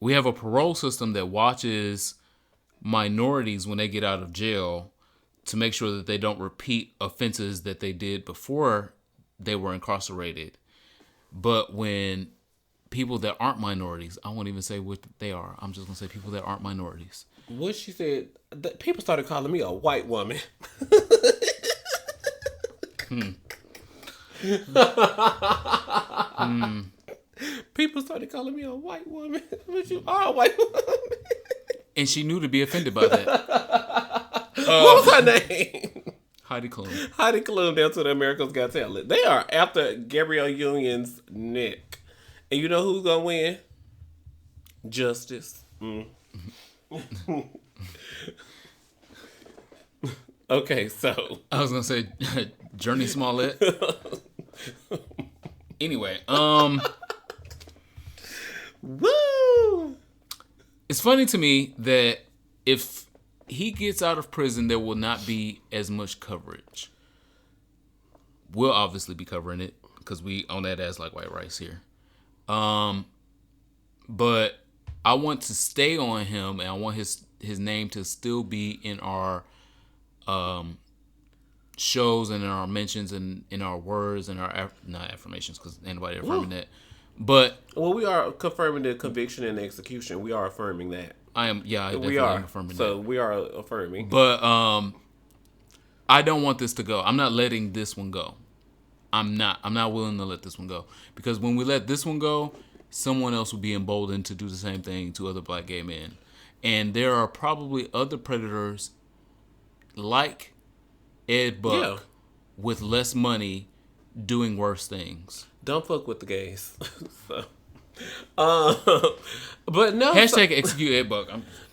Speaker 1: we have a parole system that watches minorities when they get out of jail to make sure that they don't repeat offenses that they did before they were incarcerated. But when people that aren't minorities, I won't even say what they are. I'm just going to say people that aren't minorities.
Speaker 2: What she said, people started calling me a white woman. People started calling me a white woman. But you are a white woman.
Speaker 1: And she knew to be offended by that.
Speaker 2: What was her name?
Speaker 1: Heidi Klum.
Speaker 2: Heidi Klum down to the America's Got Talent. They are after Gabrielle Union's neck. And you know who's going to win? Justice. Okay, so.
Speaker 1: I was going to say Journey Smollett. Anyway,
Speaker 2: Woo!
Speaker 1: It's funny to me that if he gets out of prison, there will not be as much coverage. We'll obviously be covering it because we own that as like white rice here. But I want to stay on him, and I want his name to still be in our shows and in our mentions and in our words and our not affirmations, because anybody affirming that. But
Speaker 2: we are confirming the conviction and the execution. We are affirming that.
Speaker 1: I am, yeah, I
Speaker 2: we are
Speaker 1: am affirming
Speaker 2: so
Speaker 1: that.
Speaker 2: we are affirming.
Speaker 1: But I don't want this to go. I'm not letting this one go. I'm not willing to let this one go, because when we let this one go, someone else will be emboldened to do the same thing to other black gay men, and there are probably other predators like Ed Buck with less money doing worse things.
Speaker 2: Don't fuck with the gays. So, uh, but no.
Speaker 1: Hashtag execute Ed Buck.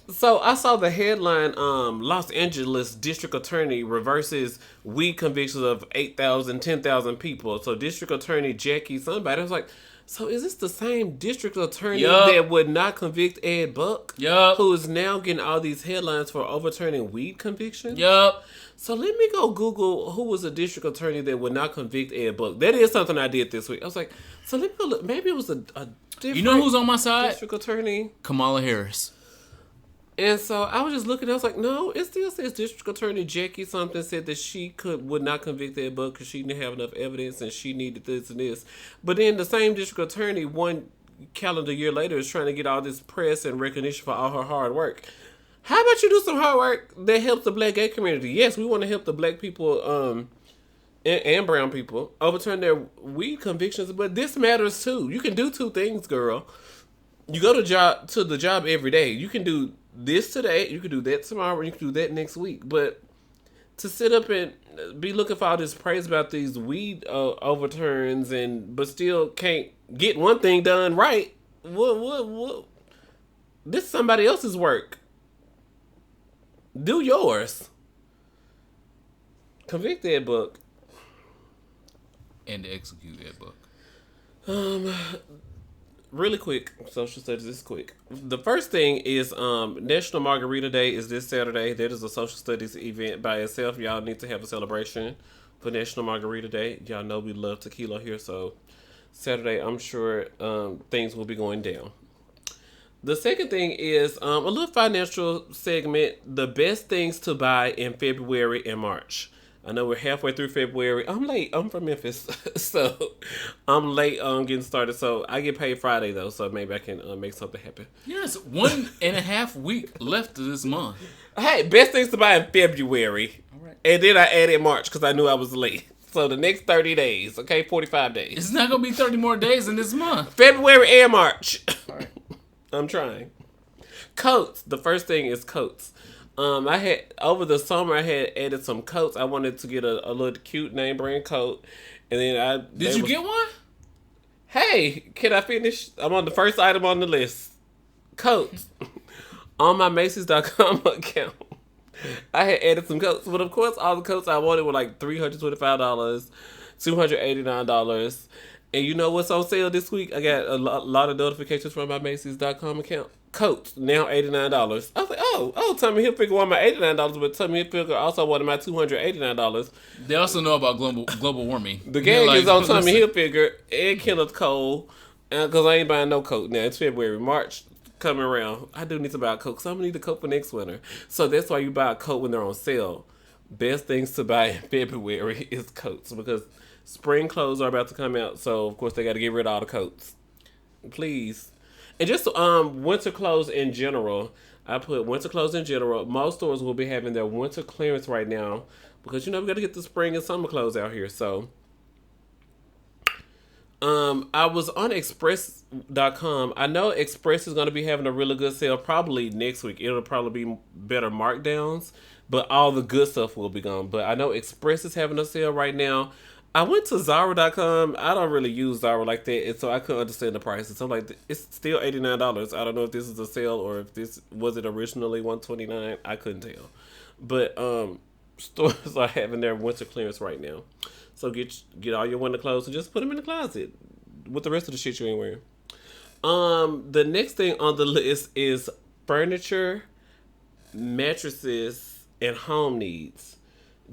Speaker 2: So I saw the headline: Los Angeles District Attorney reverses weed convictions of 8,000, 10,000 people. So District Attorney Jackie somebody I was like, so is this the same district attorney that would not convict Ed Buck?
Speaker 1: Yup.
Speaker 2: Who is now getting all these headlines for overturning weed convictions?
Speaker 1: Yup.
Speaker 2: So let me go Google who was a district attorney that would not convict Ed Buck. That is something I did this week. I was like, so let me go look. Maybe it was a different
Speaker 1: You know who's on my side?
Speaker 2: district attorney?
Speaker 1: Kamala Harris.
Speaker 2: And so I was just looking. I was like, no, it still says District Attorney Jackie something said that she would not convict Ed Buck because she didn't have enough evidence and she needed this and this. But then the same District Attorney 1 calendar year later is trying to get all this press and recognition for all her hard work. How about you do some hard work that helps the black gay community? Yes, we want to help the black people and brown people overturn their weed convictions, but this matters too. You can do two things, girl. You go to the job every day. You can do this today, you can do that tomorrow, you can do that next week. But to sit up and be looking for all this praise about these weed overturns but still can't get one thing done right, what? This is somebody else's work. Do yours. Convict Ed Buck.
Speaker 1: And execute Ed Buck.
Speaker 2: Really quick, social studies is quick. The first thing is National Margarita Day is this Saturday. That is a social studies event by itself. Y'all need to have a celebration for National Margarita Day. Y'all know we love tequila here, so Saturday I'm sure things will be going down. The second thing is a little financial segment, the best things to buy in February and March. I know we're halfway through February. I'm late. I'm from Memphis, so I'm late on getting started. So I get paid Friday, though, so maybe I can make something happen.
Speaker 1: Yes, 1.5 week left of this month.
Speaker 2: Hey, best things to buy in February.
Speaker 1: All right.
Speaker 2: And then I added March because I knew I was late. So the next 30 days, okay, 45 days.
Speaker 1: It's not going to be 30 more days in this month.
Speaker 2: February and March.
Speaker 1: All right.
Speaker 2: I'm trying. Coats. The first thing is coats. I had over the summer I had added some coats. I wanted to get a little cute name brand coat, and then
Speaker 1: Did you get one?
Speaker 2: Hey, can I finish? I'm on the first item on the list. Coats on my Macy's.com account. I had added some coats, but of course all the coats I wanted were like $325, $289. And you know what's on sale this week? I got a lot of notifications from my Macy's.com account. Coats, now $89. I was like, oh, Tommy Hilfiger wanted my $89, but Tommy Hilfiger also wanted my $289.
Speaker 1: They also know about global warming.
Speaker 2: The gang is on Tommy Hilfiger and Kenneth Cole, because I ain't buying no coat now. It's February. March coming around. I do need to buy a coat, because I'm going to need a coat for next winter. So that's why you buy a coat when they're on sale. Best things to buy in February is coats, because spring clothes are about to come out, so of course they got to get rid of all the coats. Please. And just winter clothes in general. I put winter clothes in general. Most stores will be having their winter clearance right now because, we got to get the spring and summer clothes out here. So I was on Express.com. I know Express is going to be having a really good sale probably next week. It'll probably be better markdowns, but all the good stuff will be gone. But I know Express is having a sale right now. I went to Zara.com. I don't really use Zara like that, and so I couldn't understand the prices. So I'm like, it's still $89. I don't know if this is a sale or if this was it originally $129. I couldn't tell. But stores are having their winter clearance right now. So get all your winter clothes and just put them in the closet with the rest of the shit you ain't wearing. The next thing on the list is furniture, mattresses, and home needs.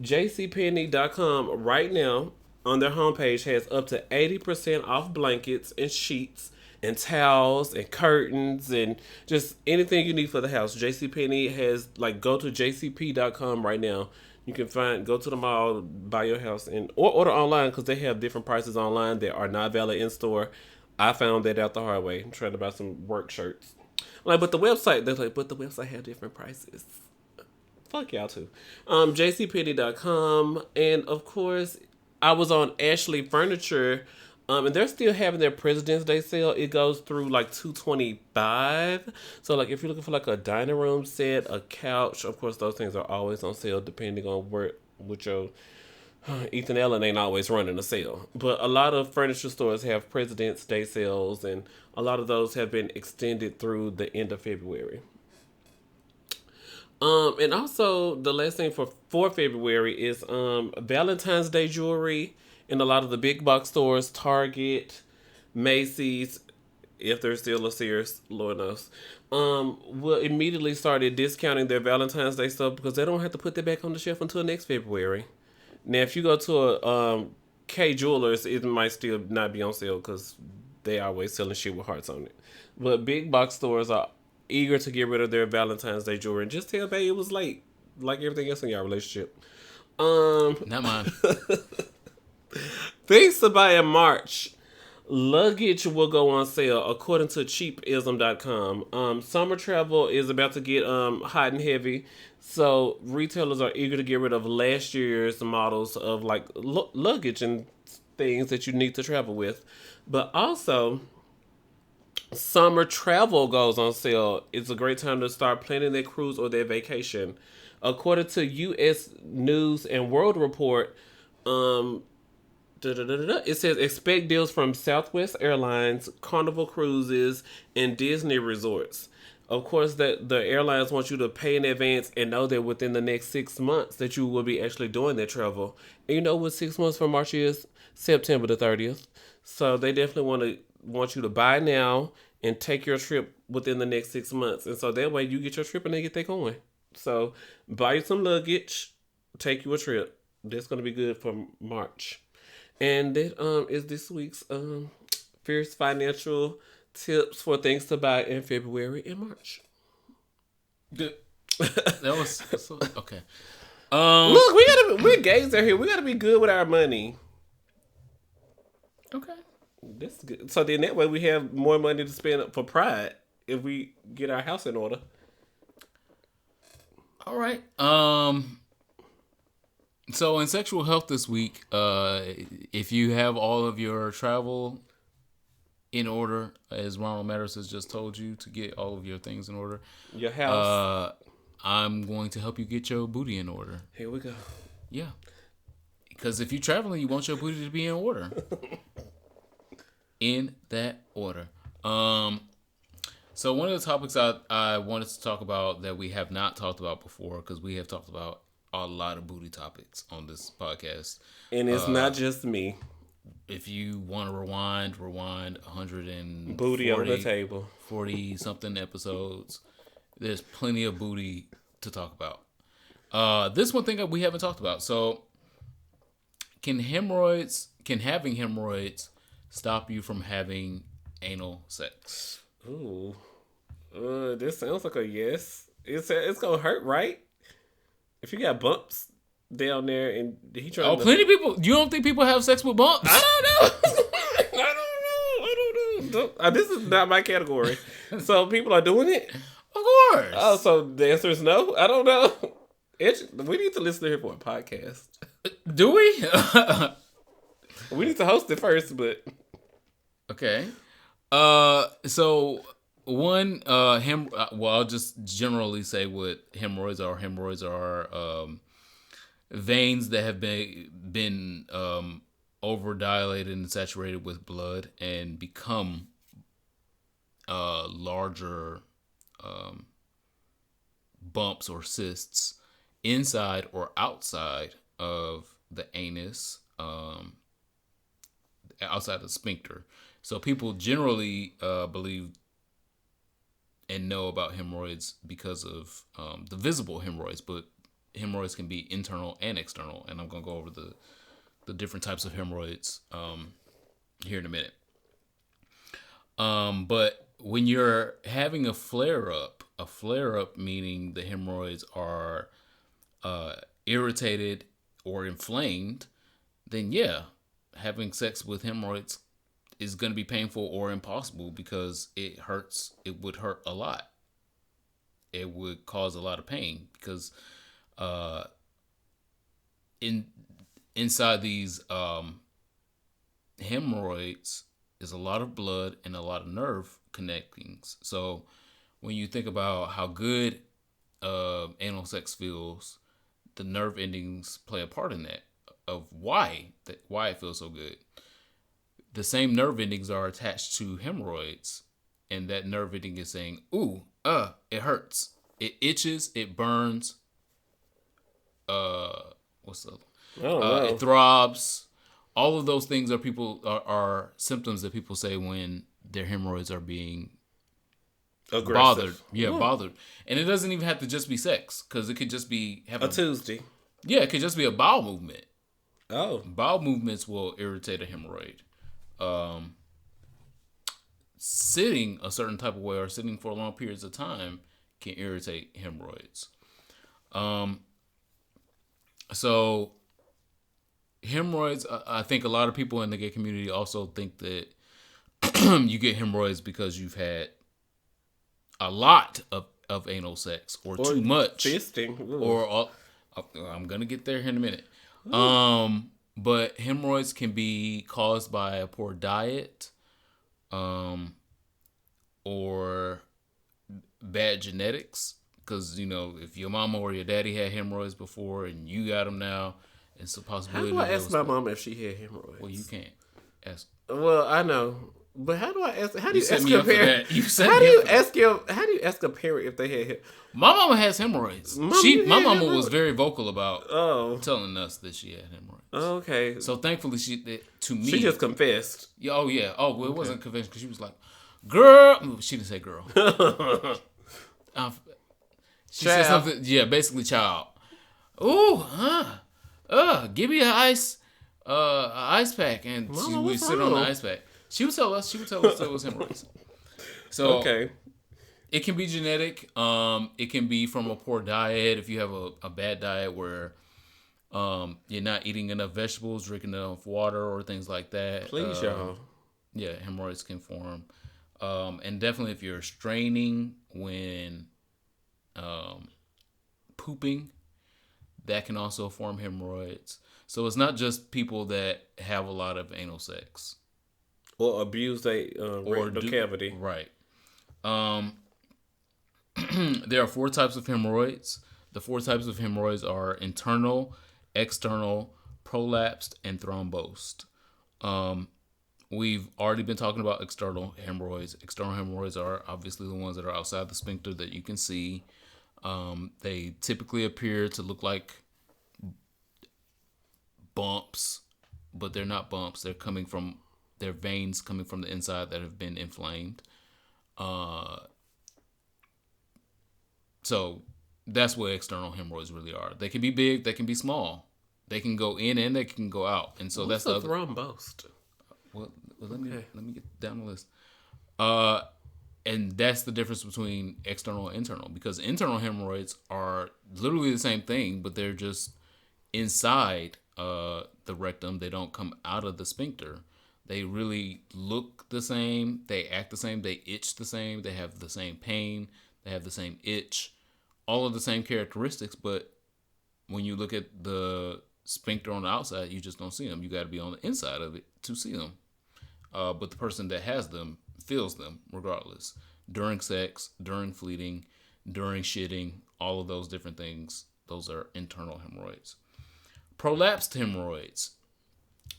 Speaker 2: JCPenney.com right now on their homepage has up to 80% off blankets and sheets and towels and curtains and just anything you need for the house. JCPenney has, go to jcp.com right now. You can go to the mall, buy your house, or order online because they have different prices online that are not valid in store. I found that out the hard way. I'm trying to buy some work shirts. But the website, they're like, but the website have different prices. Fuck y'all too. JCPenney.com. And of course, I was on Ashley Furniture. And they're still having their President's Day sale. It goes through $225. So if you're looking for a dining room set, a couch, of course those things are always on sale depending on what your Ethan Allen ain't always running a sale, but a lot of furniture stores have President's Day sales, and a lot of those have been extended through the end of February. And also the last thing for February is Valentine's Day jewelry in a lot of the big box stores, Target, Macy's, if they're still a Sears, Lord knows, will immediately started discounting their Valentine's Day stuff because they don't have to put that back on the shelf until next February. Now, if you go to a K Jewelers, it might still not be on sale because they always selling shit with hearts on it. But big box stores are eager to get rid of their Valentine's Day jewelry and just tell Bay it was late, like everything else in your relationship.
Speaker 1: Not mine.
Speaker 2: Things to buy in March. Luggage will go on sale according to cheapism.com. Summer travel is about to get hot and heavy. So retailers are eager to get rid of last year's models of like luggage and things that you need to travel with. But also, summer travel goes on sale. It's a great time to start planning their cruise or their vacation. According to U.S. News and World Report, it says expect deals from Southwest Airlines, Carnival Cruises, and Disney Resorts. Of course, that the airlines want you to pay in advance and know that within the next 6 months that you will be actually doing that travel. And you know what 6 months from March is? September the 30th. So they definitely want you to buy now and take your trip within the next 6 months. And so that way you get your trip and they get their coin. So buy you some luggage, take you a trip. That's gonna be good for March. And that is this week's fierce financial tips for things to buy in February and March.
Speaker 1: Good. That was so, okay.
Speaker 2: Look, we're gays out here. We gotta be good with our money.
Speaker 1: Okay.
Speaker 2: That's good. So then that way we have more money to spend for Pride if we get our house in order.
Speaker 1: All right. So in sexual health this week, if you have all of your travel in order, as Ronald Matters has just told you to get all of your things in order,
Speaker 2: Your house.
Speaker 1: I'm going to help you get your booty in order.
Speaker 2: Here we go.
Speaker 1: Yeah. Because if you're traveling, you want your booty to be in order. In that order. So one of the topics I wanted to talk about that we have not talked about before, because we have talked about a lot of booty topics on this podcast.
Speaker 2: And it's not just me.
Speaker 1: If you want to rewind 100 and
Speaker 2: Booty on the table.
Speaker 1: 40 something episodes. There's plenty of booty to talk about. This one thing that we haven't talked about. So can having hemorrhoids stop you from having anal sex?
Speaker 2: Ooh. This sounds like a yes. It's gonna hurt, right? If you got bumps down there and he trying
Speaker 1: Oh, plenty of people. You don't think people have sex with bumps?
Speaker 2: I don't know. I don't know. This is not my category. So people are doing it?
Speaker 1: Of course.
Speaker 2: Oh, so the answer is no? I don't know. We need to listen to her for a podcast.
Speaker 1: Do we?
Speaker 2: We need to host it first, but
Speaker 1: okay. So one well, I'll just generally say what hemorrhoids are. Hemorrhoids are veins that have been over dilated and saturated with blood and become larger bumps or cysts inside or outside of the anus, outside the sphincter. So people generally believe and know about hemorrhoids because of the visible hemorrhoids, but hemorrhoids can be internal and external, and I'm going to go over the different types of hemorrhoids here in a minute. But when you're having a flare-up meaning the hemorrhoids are irritated or inflamed, then yeah, having sex with hemorrhoids is going to be painful or impossible because it hurts. It would hurt a lot. It would cause a lot of pain because inside these hemorrhoids is a lot of blood and a lot of nerve connectings. So when you think about how good anal sex feels, the nerve endings play a part in that. of why it feels so good. The same nerve endings are attached to hemorrhoids, and that nerve ending is saying, "Ooh, it hurts, it itches, it burns, what's the
Speaker 2: Oh no.
Speaker 1: it throbs." All of those things are symptoms that people say when their hemorrhoids are being
Speaker 2: Aggressive.
Speaker 1: bothered. Yeah, bothered. And it doesn't even have to just be sex, because it could just be
Speaker 2: A Tuesday.
Speaker 1: Yeah, it could just be a bowel movement.
Speaker 2: Oh.
Speaker 1: Bowel movements will irritate a hemorrhoid. Sitting a certain type of way or sitting for long periods of time can irritate hemorrhoids. So hemorrhoids, I think a lot of people in the gay community also think that you get hemorrhoids because you've had a lot of anal sex or too much
Speaker 2: Fisting.
Speaker 1: or I'm gonna get there in a minute. But hemorrhoids can be caused by a poor diet, or bad genetics. Because if your mama or your daddy had hemorrhoids before and you got them now, it's a possibility.
Speaker 2: How do I ask my mom if she had hemorrhoids?
Speaker 1: Well, you can't ask.
Speaker 2: Well, I know, but how do I ask? How do you
Speaker 1: set
Speaker 2: ask
Speaker 1: me
Speaker 2: a
Speaker 1: up for
Speaker 2: parent?
Speaker 1: that. You set
Speaker 2: How
Speaker 1: me
Speaker 2: do you
Speaker 1: up for that.
Speaker 2: ask a parent if they had?
Speaker 1: My mama has hemorrhoids.
Speaker 2: You
Speaker 1: My
Speaker 2: had
Speaker 1: mama was
Speaker 2: hemorrhoids?
Speaker 1: very vocal about
Speaker 2: Oh,
Speaker 1: telling us that she had hemorrhoids.
Speaker 2: okay.
Speaker 1: So thankfully, to me,
Speaker 2: She just confessed.
Speaker 1: Oh yeah. Oh well, it wasn't convention because she was like, "Girl," she didn't say girl. She said
Speaker 2: Child.
Speaker 1: something. Yeah, basically, child. Ooh, give me an ice pack, and
Speaker 2: Mama,
Speaker 1: we
Speaker 2: what's
Speaker 1: sit on the
Speaker 2: wrong?
Speaker 1: ice pack. She would tell us it was hemorrhoids. So
Speaker 2: Okay.
Speaker 1: it can be genetic. It can be from a poor diet. If you have a bad diet where you're not eating enough vegetables, drinking enough water, or things like that.
Speaker 2: Please, y'all.
Speaker 1: Yeah, hemorrhoids can form. And definitely if you're straining when pooping, that can also form hemorrhoids. So it's not just people that have a lot of anal sex.
Speaker 2: Or abuse a rectal cavity.
Speaker 1: Right. There are 4 types of hemorrhoids. The 4 types of hemorrhoids are internal, external, prolapsed, and thrombosed. We've already been talking about external hemorrhoids. External hemorrhoids are obviously the ones that are outside the sphincter that you can see. They typically appear to look like bumps, but they're not bumps. They're veins coming from the inside that have been inflamed. So that's what external hemorrhoids really are. They can be big, they can be small. They can go in and they can go out. And so
Speaker 2: What's
Speaker 1: that's
Speaker 2: a thrombosed?
Speaker 1: Well, let me get down the list. And that's the difference between external and internal, because internal hemorrhoids are literally the same thing, but they're just inside the rectum. They don't come out of the sphincter. They really look the same. They act the same. They itch the same. They have the same pain. They have the same itch. All of the same characteristics, but when you look at the sphincter on the outside, you just don't see them. You got to be on the inside of it to see them. But the person that has them feels them regardless. During sex, during fleeting, during shitting, all of those different things, those are internal hemorrhoids. Prolapsed hemorrhoids.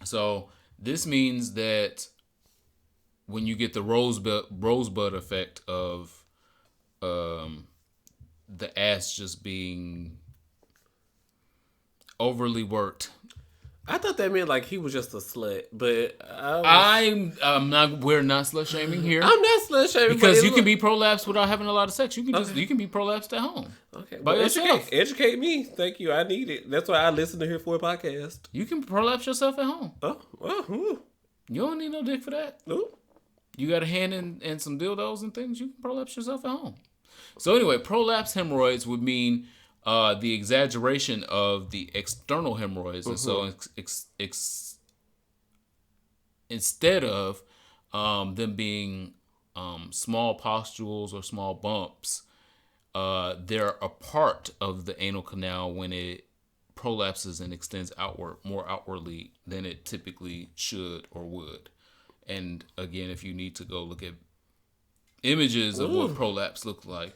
Speaker 1: So this means that when you get the rosebud effect of the ass just being overly worked.
Speaker 2: I thought that meant like he was just a slut, but
Speaker 1: I'm not. We're not slut shaming here.
Speaker 2: I'm not slut shaming
Speaker 1: because you can be prolapsed without having a lot of sex. You can you can be prolapsed at home.
Speaker 2: Okay,
Speaker 1: by yourself.
Speaker 2: Educate me. Thank you. I need it. That's why I listen to Here for a podcast.
Speaker 1: You can prolapse yourself at home.
Speaker 2: Oh,
Speaker 1: you don't need no dick for that.
Speaker 2: Ooh.
Speaker 1: You got a hand and some dildos and things. You can prolapse yourself at home. So anyway, prolapse hemorrhoids would mean the exaggeration of the external hemorrhoids. And so instead of them being small pustules or small bumps, they're a part of the anal canal when it prolapses and extends more outwardly than it typically should or would. And again, if you need to go look at images of what prolapse looks like,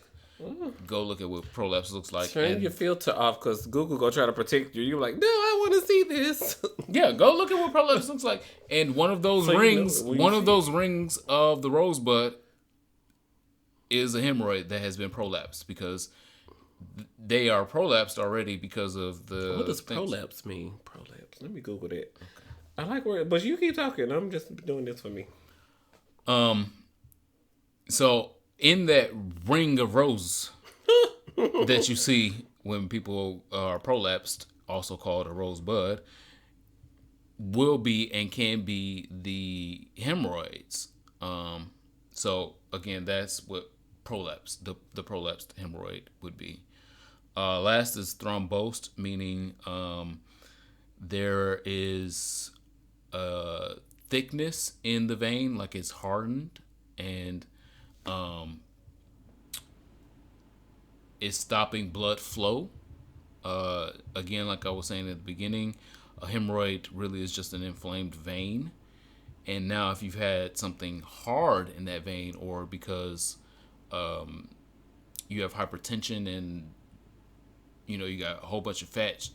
Speaker 1: Go look at what prolapse looks like.
Speaker 2: Turn
Speaker 1: And
Speaker 2: your filter off because Google gonna try to protect you. You're like, no, I want to see this.
Speaker 1: yeah, go look at what prolapse looks like. And one of those
Speaker 2: So you know
Speaker 1: rings,
Speaker 2: when you
Speaker 1: one
Speaker 2: see
Speaker 1: of those rings of the rosebud is a hemorrhoid that has been prolapsed because they are prolapsed already because of the.
Speaker 2: What does prolapse mean? Prolapse. Let me Google that. Okay. I like where, but you keep talking. I'm just doing this for me.
Speaker 1: So in that ring of rose that you see when people are prolapsed, also called a rosebud, will be and can be the hemorrhoids. So again, that's what prolapse, the prolapsed hemorrhoid would be. Last is thrombosed, meaning there is thickness in the vein, like it's hardened and it's stopping blood flow. Again, like I was saying at the beginning, a hemorrhoid really is just an inflamed vein. And now, if you've had something hard in that vein, or because you have hypertension and you got a whole bunch of fat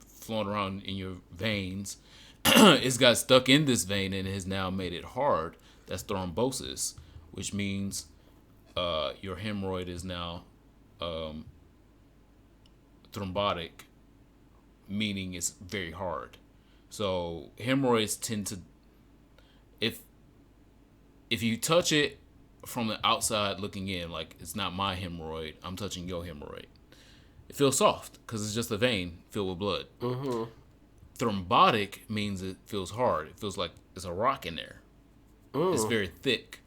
Speaker 1: flowing around in your veins, it's got stuck in this vein and has now made it hard. That's thrombosis, which means your hemorrhoid is now thrombotic, meaning it's very hard. So hemorrhoids tend to, if you touch it from the outside looking in, like it's not my hemorrhoid, I'm touching your hemorrhoid, it feels soft because it's just a vein filled with blood.
Speaker 2: Mm-hmm.
Speaker 1: Thrombotic means it feels hard. It feels like there's a rock in there. It's very thick.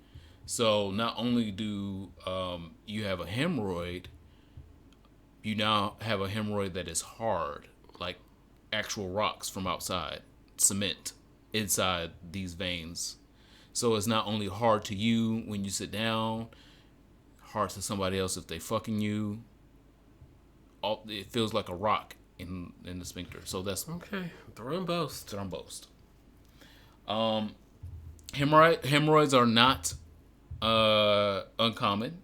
Speaker 1: So not only do you have a hemorrhoid, you now have a hemorrhoid that is hard, like actual rocks from outside, cement inside these veins. So it's not only hard to you when you sit down, hard to somebody else if they fucking you. It feels like a rock in the sphincter. So that's
Speaker 2: okay. Thrombosed.
Speaker 1: Hemorrhoids are not uncommon.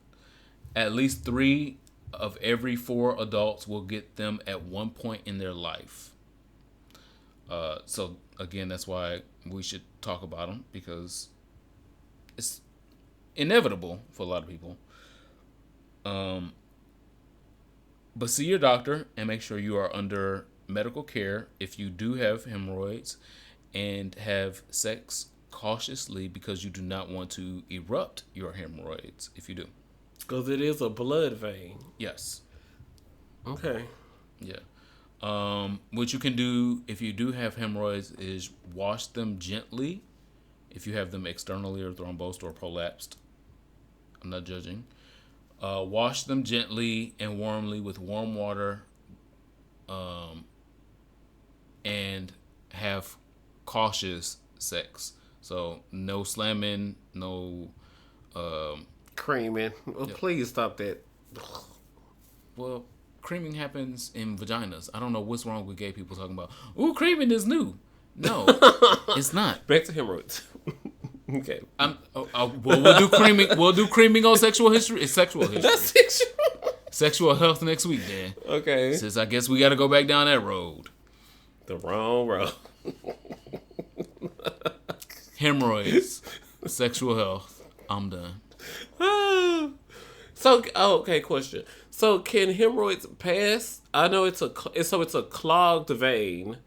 Speaker 1: At least 3 of every 4 adults will get them at one point in their life. So again, that's why we should talk about them, because it's inevitable for a lot of people. But see your doctor and make sure you are under medical care if you do have hemorrhoids, and have sex cautiously because you do not want to erupt your hemorrhoids if you do.
Speaker 2: Because it is a blood vein.
Speaker 1: Yes.
Speaker 2: Okay.
Speaker 1: Yeah. What you can do if you do have hemorrhoids is wash them gently if you have them externally or thrombosed or prolapsed. I'm not judging. Wash them gently and warmly with warm water, and have cautious sex. So no slamming, no
Speaker 2: Creaming. Well,
Speaker 1: yeah.
Speaker 2: please stop that.
Speaker 1: Well, creaming happens in vaginas. I don't know what's wrong with gay people talking about, ooh, creaming is new. No, it's not.
Speaker 2: Back to hemorrhoids. Okay.
Speaker 1: Well, we'll do creaming. We'll do creaming on sexual history. It's sexual history.
Speaker 2: That's sexual.
Speaker 1: Sexual health next week, then.
Speaker 2: Okay.
Speaker 1: Since I guess we got to go back down that road.
Speaker 2: The wrong road.
Speaker 1: Hemorrhoids, sexual health. I'm done.
Speaker 2: So, okay, question. So, can hemorrhoids pass? I know it's a clogged vein,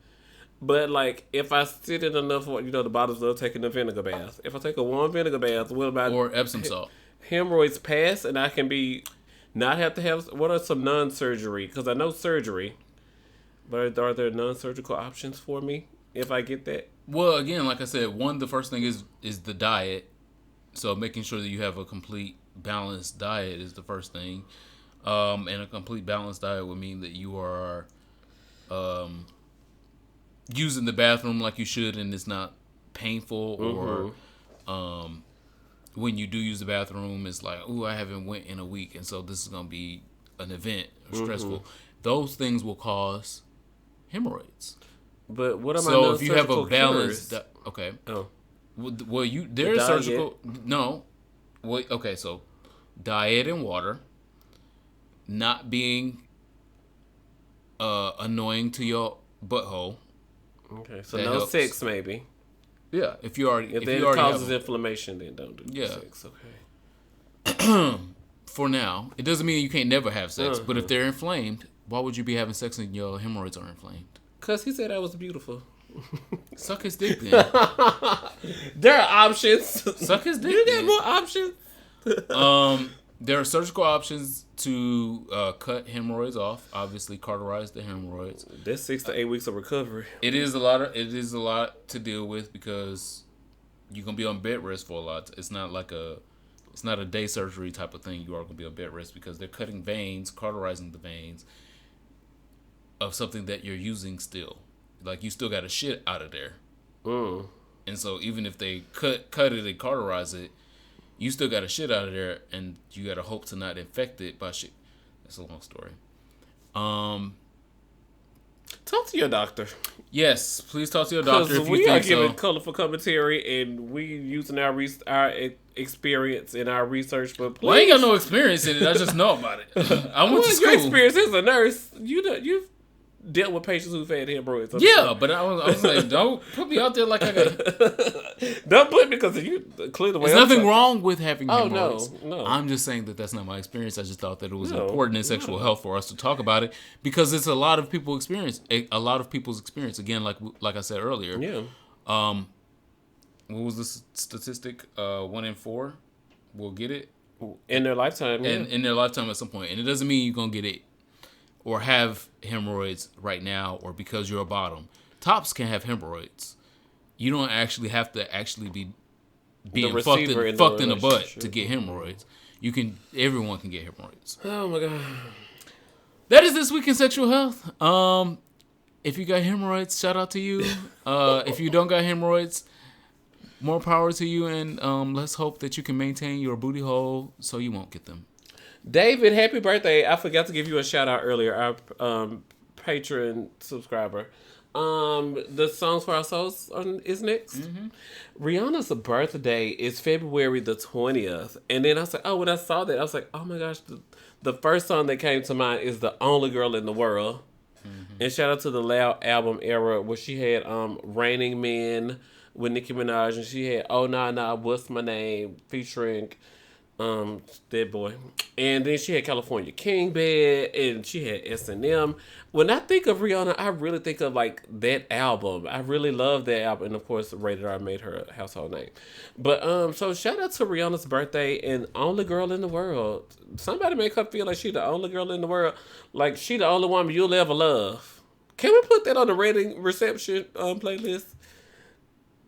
Speaker 2: but like if I sit in enough, the bottles of taking a vinegar bath. If I take a warm vinegar bath, what about
Speaker 1: Or Epsom salt.
Speaker 2: Hemorrhoids pass, and I can not have to have. What are some non-surgery? Because I know surgery, but are there non-surgical options for me if I get that?
Speaker 1: Well, again, like I said, the first thing is the diet. So making sure that you have a complete balanced diet is the first thing. And a complete balanced diet would mean that you are using the bathroom like you should, and it's not painful, or when you do use the bathroom, it's like, ooh, I haven't went in a week, and so this is going to be an event or stressful. Those things will cause hemorrhoids.
Speaker 2: But what am
Speaker 1: so if you have a balanced okay.
Speaker 2: Oh.
Speaker 1: Well, there's surgical. No. Well, okay, so diet and water. not being annoying to your butthole.
Speaker 2: Okay, so
Speaker 1: That
Speaker 2: no
Speaker 1: helps.
Speaker 2: sex maybe.
Speaker 1: Yeah, if you already
Speaker 2: If
Speaker 1: if you
Speaker 2: that
Speaker 1: already have
Speaker 2: causes
Speaker 1: them.
Speaker 2: inflammation, then don't do
Speaker 1: Yeah.
Speaker 2: sex. Okay.
Speaker 1: For now, it doesn't mean you can't never have sex. But if
Speaker 2: Uh-huh.
Speaker 1: they're inflamed, why would you be having sex when your hemorrhoids are inflamed?
Speaker 2: Cause he said I was beautiful.
Speaker 1: Suck his dick then.
Speaker 2: There are options.
Speaker 1: Suck his dick
Speaker 2: You got
Speaker 1: then.
Speaker 2: more options.
Speaker 1: There are surgical options to cut hemorrhoids off. Obviously, cauterize the hemorrhoids.
Speaker 2: That's 6 to 8 weeks of recovery.
Speaker 1: It is a lot to deal with because you're gonna be on bed rest for a lot. It's not a day surgery type of thing. You are gonna be on bed rest because they're cutting veins, cauterizing the veins of something that you're using still. Like you still got a shit out of there.
Speaker 2: Mm.
Speaker 1: And so even if they cut it and cauterize it, you still got a shit out of there, and you got to hope to not infect it by shit. That's a long story.
Speaker 2: Talk to your doctor.
Speaker 1: Yes, please talk to your doctor
Speaker 2: Because
Speaker 1: if you
Speaker 2: we are
Speaker 1: think
Speaker 2: giving
Speaker 1: so.
Speaker 2: colorful commentary and we using our experience and our research. But please,
Speaker 1: Well, I ain't got no experience in it. I just know about it. I went to
Speaker 2: your
Speaker 1: school.
Speaker 2: experience as a nurse, you've dealt with patients who've had hemorrhoids. I'm
Speaker 1: Yeah,
Speaker 2: sure.
Speaker 1: but I was like, don't put me out there like I got.
Speaker 2: Don't put me because you clear the way.
Speaker 1: There's nothing wrong with having
Speaker 2: Oh
Speaker 1: hemorrhoids.
Speaker 2: no.
Speaker 1: I'm just saying that that's not my experience. I just thought that it was
Speaker 2: No,
Speaker 1: important in sexual health for us to talk about it because it's a lot of people's experience. A lot of people's experience. Again, like I said earlier.
Speaker 2: Yeah.
Speaker 1: What was the statistic? 1 in 4 will get it,
Speaker 2: In their lifetime, yeah.
Speaker 1: and in their lifetime at some point. And it doesn't mean you're gonna get it or have hemorrhoids right now or because you're a bottom. Tops can have hemorrhoids. You don't actually have to actually be being fucked in the butt to get hemorrhoids. Everyone can get hemorrhoids.
Speaker 2: Oh my god.
Speaker 1: That is this week in sexual health. If you got hemorrhoids, shout out to you. If you don't got hemorrhoids, more power to you, and let's hope that you can maintain your booty hole so you won't get them.
Speaker 2: David, happy birthday. I forgot to give you a shout out earlier, our patron subscriber. The Songs for Our Souls is next.
Speaker 1: Mm-hmm.
Speaker 2: Rihanna's birthday is February the 20th. And then I was like, oh, when I saw that, I was like, oh my gosh, the first song that came to mind is The Only Girl in the World. Mm-hmm. And shout out to the Loud album era where she had Raining Men with Nicki Minaj, and she had Oh Nah Nah, What's My Name featuring that boy. And then she had California King Bed, and she had S&M. When I think of Rihanna, I really think of like that album. I really love that album, and of course Rated R made her a household name. But so shout out to Rihanna's birthday and Only Girl in the World. Somebody make her feel like she the only girl in the world, like she the only woman you'll ever love. Can we put that on the wedding reception playlist?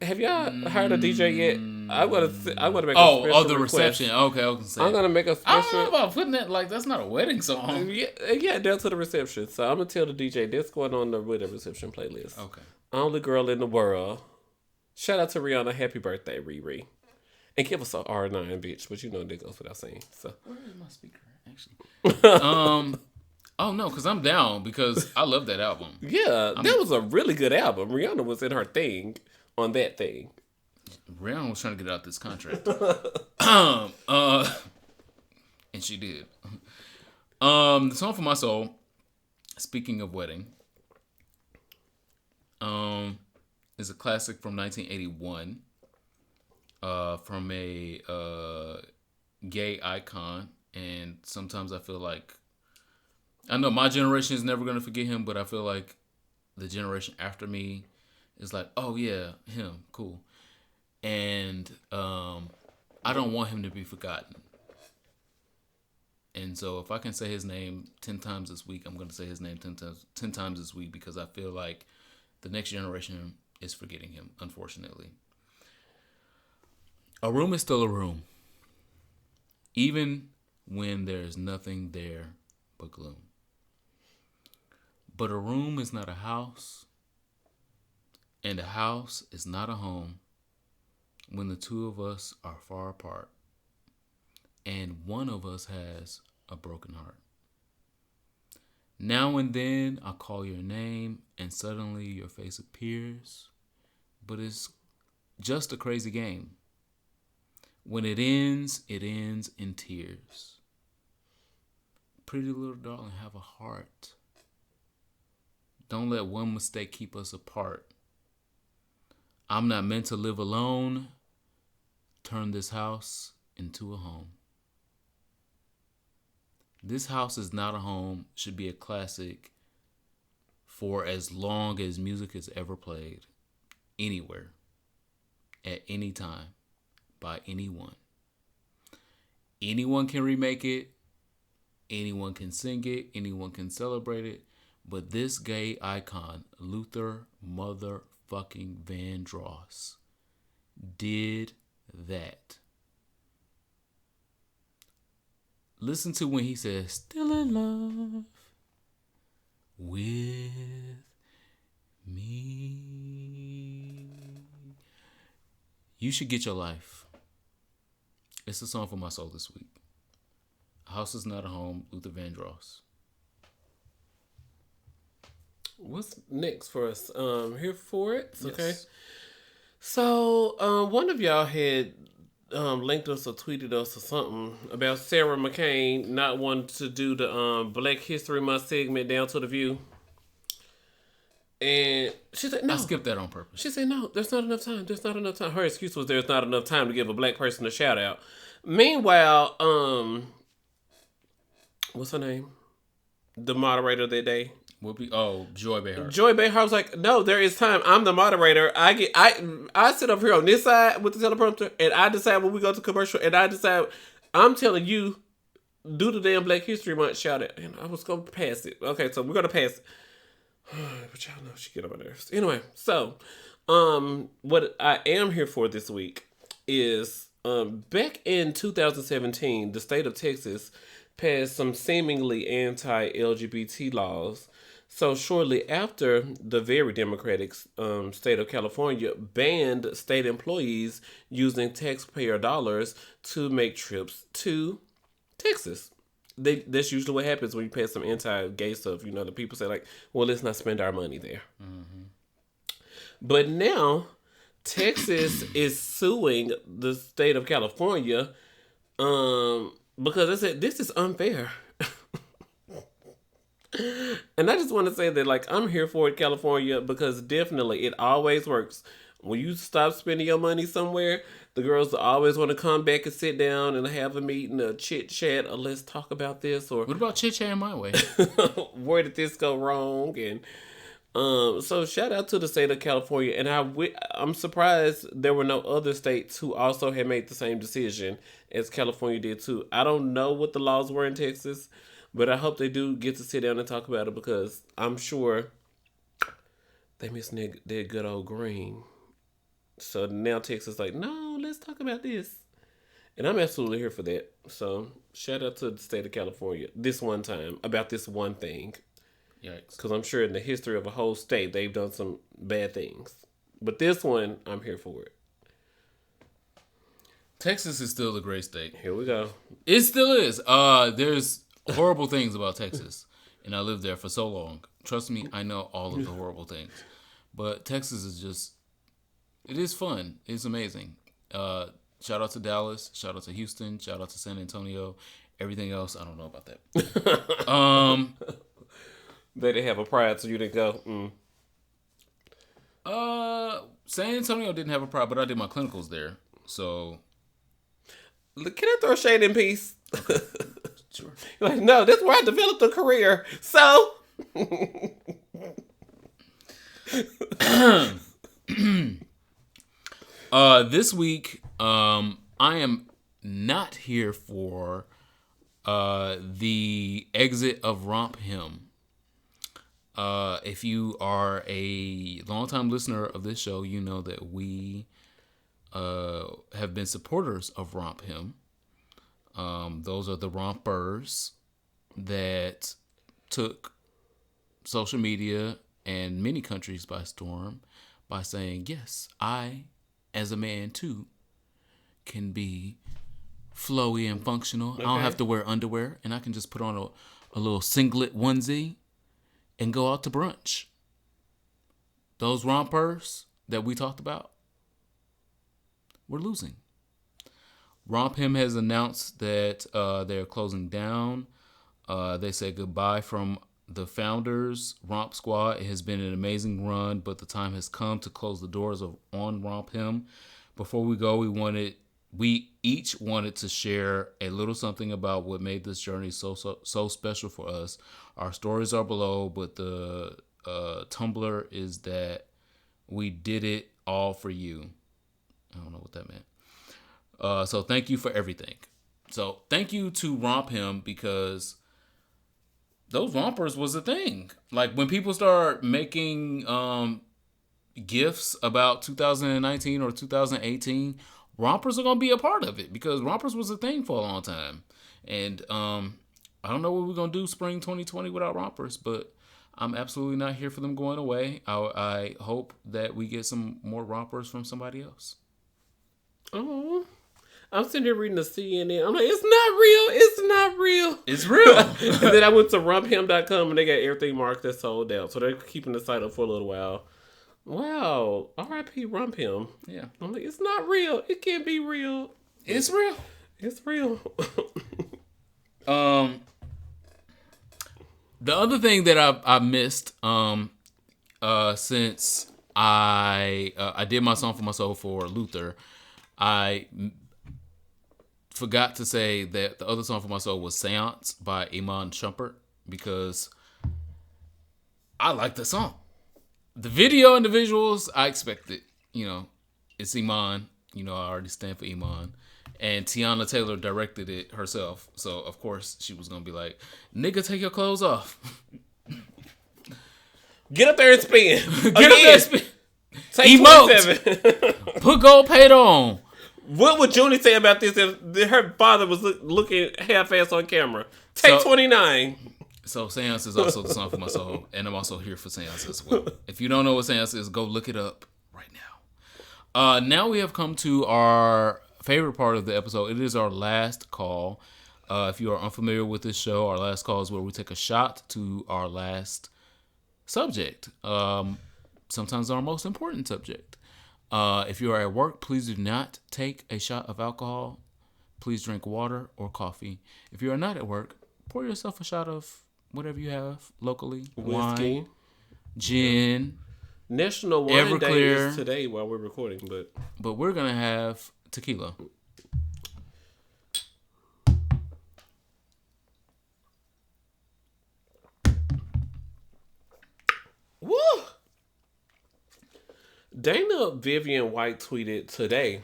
Speaker 2: Have y'all heard of DJ yet? I'm gonna make a special
Speaker 1: the
Speaker 2: request.
Speaker 1: reception. Okay, I was gonna say.
Speaker 2: I'm gonna make a
Speaker 1: I don't know
Speaker 2: special.
Speaker 1: about putting that like that's not a wedding song.
Speaker 2: Yeah, down to the reception. So I'm gonna tell the DJ that's going on the wedding reception playlist.
Speaker 1: Okay.
Speaker 2: Only Girl in the World. Shout out to Rihanna. Happy birthday, Riri. And give us a R9, bitch. But you know that goes without saying. So.
Speaker 1: Where is my speaker actually? Oh no, because I'm down because I love that album.
Speaker 2: Yeah, that was a really good album. Rihanna was in her thing on that thing.
Speaker 1: Rihanna was trying to get out this contract. And she did. The song for my soul, speaking of wedding, is a classic from 1981, from a gay icon. And sometimes I feel like, I know my generation is never going to forget him, but I feel like the generation after me is like, oh yeah, him, cool. And I don't want him to be forgotten. And so if I can say his name 10 times this week, I'm going to say his name 10 times this week because I feel like the next generation is forgetting him, unfortunately. A room is still a room, even when there's nothing there but gloom. But a room is not a house, and a house is not a home when the two of us are far apart and one of us has a broken heart. Now and then I call your name and suddenly your face appears, but it's just a crazy game. When it ends in tears. Pretty little darling, have a heart. Don't let one mistake keep us apart. I'm not meant to live alone. Turn this house into a home. This house is not a home should be a classic for as long as music is ever played, anywhere, at any time, by anyone. Anyone can remake it. Anyone can sing it. Anyone can celebrate it. But this gay icon, Luther motherfucking Vandross, did that. Listen to when he says, still in love with me. You should get your life. It's a song for my soul this week. House is not a home, Luther Vandross.
Speaker 2: What's next for us? Here for it? Okay.
Speaker 1: Yes.
Speaker 2: So, one of y'all had linked us or tweeted us or something about Sarah McCain not wanting to do the Black History Month segment down to the View. And she said, no.
Speaker 1: I skipped that on purpose.
Speaker 2: She said, no, there's not enough time. There's not enough time. Her excuse was there's not enough time to give a black person a shout out. Meanwhile, what's her name? The moderator that day.
Speaker 1: Joy Behar.
Speaker 2: Joy Behar was like, no, there is time. I'm the moderator. I sit up here on this side with the teleprompter, and I decide when we go to commercial, and I decide I'm telling you, do the damn Black History Month shout out. And I was going to pass it. Okay, so we're going to pass it. But y'all know she get on my nerves. Anyway, so what I am here for this week is back in 2017, the state of Texas passed some seemingly anti-LGBT laws. So shortly after, the very democratic state of California banned state employees using taxpayer dollars to make trips to Texas. That's usually what happens when you pass some anti-gay stuff. You know, the people say like, well, let's not spend our money there. Mm-hmm. But now, Texas is suing the state of California because they said this is unfair. And I just want to say that, like, I'm here for it, California, because definitely it always works. When you stop spending your money somewhere, the girls always want to come back and sit down and have a meeting, a chit chat, or let's talk about this, or
Speaker 1: What about chit chatting my way?
Speaker 2: where did this go wrong? And so shout out to the state of California, and I'm surprised there were no other states who also had made the same decision as California did too. I don't know what the laws were in Texas, but I hope they do get to sit down and talk about it, because I'm sure they miss their good old green. So now Texas is like, no, let's talk about this. And I'm absolutely here for that. So shout out to the state of California this one time about this one thing.
Speaker 1: Yikes.
Speaker 2: Because I'm sure in the history of a whole state, they've done some bad things. But this one, I'm here for it.
Speaker 1: Texas is still a great state.
Speaker 2: Here we go.
Speaker 1: It still is. There's horrible things about Texas. And I lived there for so long. Trust me, I know all of the horrible things. But Texas is just, it is fun. It's amazing. Shout out to Dallas. Shout out to Houston. Shout out to San Antonio. Everything else, I don't know about that.
Speaker 2: They didn't have a pride, so you didn't go.
Speaker 1: San Antonio didn't have a pride, but I did my clinicals there. So,
Speaker 2: Can I throw shade in peace?
Speaker 1: okay. Sure.
Speaker 2: You're like, no, that's where I developed a career. So.
Speaker 1: This week, I am not here for the exit of Romp Him. If you are a longtime listener of this show, you know that we have been supporters of Romp Him. Those are the rompers that took social media and many countries by storm by saying, yes, I, as a man too, can be flowy and functional. Okay. I don't have to wear underwear, and I can just put on a little singlet onesie and go out to brunch. Those rompers that we talked about, we're losing. Romp Him has announced that they're closing down. They say goodbye from the founders, Romp Squad. It has been an amazing run, but the time has come to close the doors on Romp Him. Before we go, we each wanted to share a little something about what made this journey so special for us. Our stories are below, but the Tumblr is that we did it all for you. I don't know what that meant. So thank you for everything. So thank you to Romp Him, because those rompers was a thing. Like when people start making gifts about 2019 or 2018, rompers are gonna be a part of it, because rompers was a thing for a long time. And I don't know what we're gonna do spring 2020 without rompers, but I'm absolutely not here for them going away. I hope that we get some more rompers from somebody else.
Speaker 2: Oh, I'm sitting here reading the CNN. I'm like, it's not real. It's not real.
Speaker 1: It's real.
Speaker 2: And then I went to rumphim.com and they got everything marked as sold out. So they're keeping the site up for a little while. Wow. R.I.P. Rump Him.
Speaker 1: Yeah.
Speaker 2: I'm like, it's not real. It can't be real.
Speaker 1: It's real.
Speaker 2: It's real.
Speaker 1: The other thing that I missed since I did my Song for My Soul for Luther, I forgot to say that the other Song for My Soul was Seance by Iman Shumpert, because I like the song. The video and the visuals, I expected. It's Iman. I already stand for Iman. And Tiana Taylor directed it herself. So, of course, she was going to be like, nigga, take your clothes off.
Speaker 2: Get up there and spin.
Speaker 1: Get up there and spin.
Speaker 2: Take
Speaker 1: Emote.
Speaker 2: 27.
Speaker 1: Put gold paint on.
Speaker 2: What would Junie say about this if her father was looking half-ass on camera? Take 29.
Speaker 1: So Seance is also the Song for My Soul, and I'm also here for Seance as well. If you don't know what Seance is, go look it up right now. Now we have come to our favorite part of the episode. It is our last call. If you are unfamiliar with this show, our last call is where we take a shot to our last subject. Sometimes our most important subject. If you are at work, please do not take a shot of alcohol. Please drink water or coffee. If you are not at work, pour yourself a shot of whatever you have locally.
Speaker 2: Whiskey.
Speaker 1: Wine, gin.
Speaker 2: National Wine
Speaker 1: Everclear.
Speaker 2: Day is today while we're recording,
Speaker 1: but we're going to have tequila.
Speaker 2: Woo! Dana Vivian White tweeted today.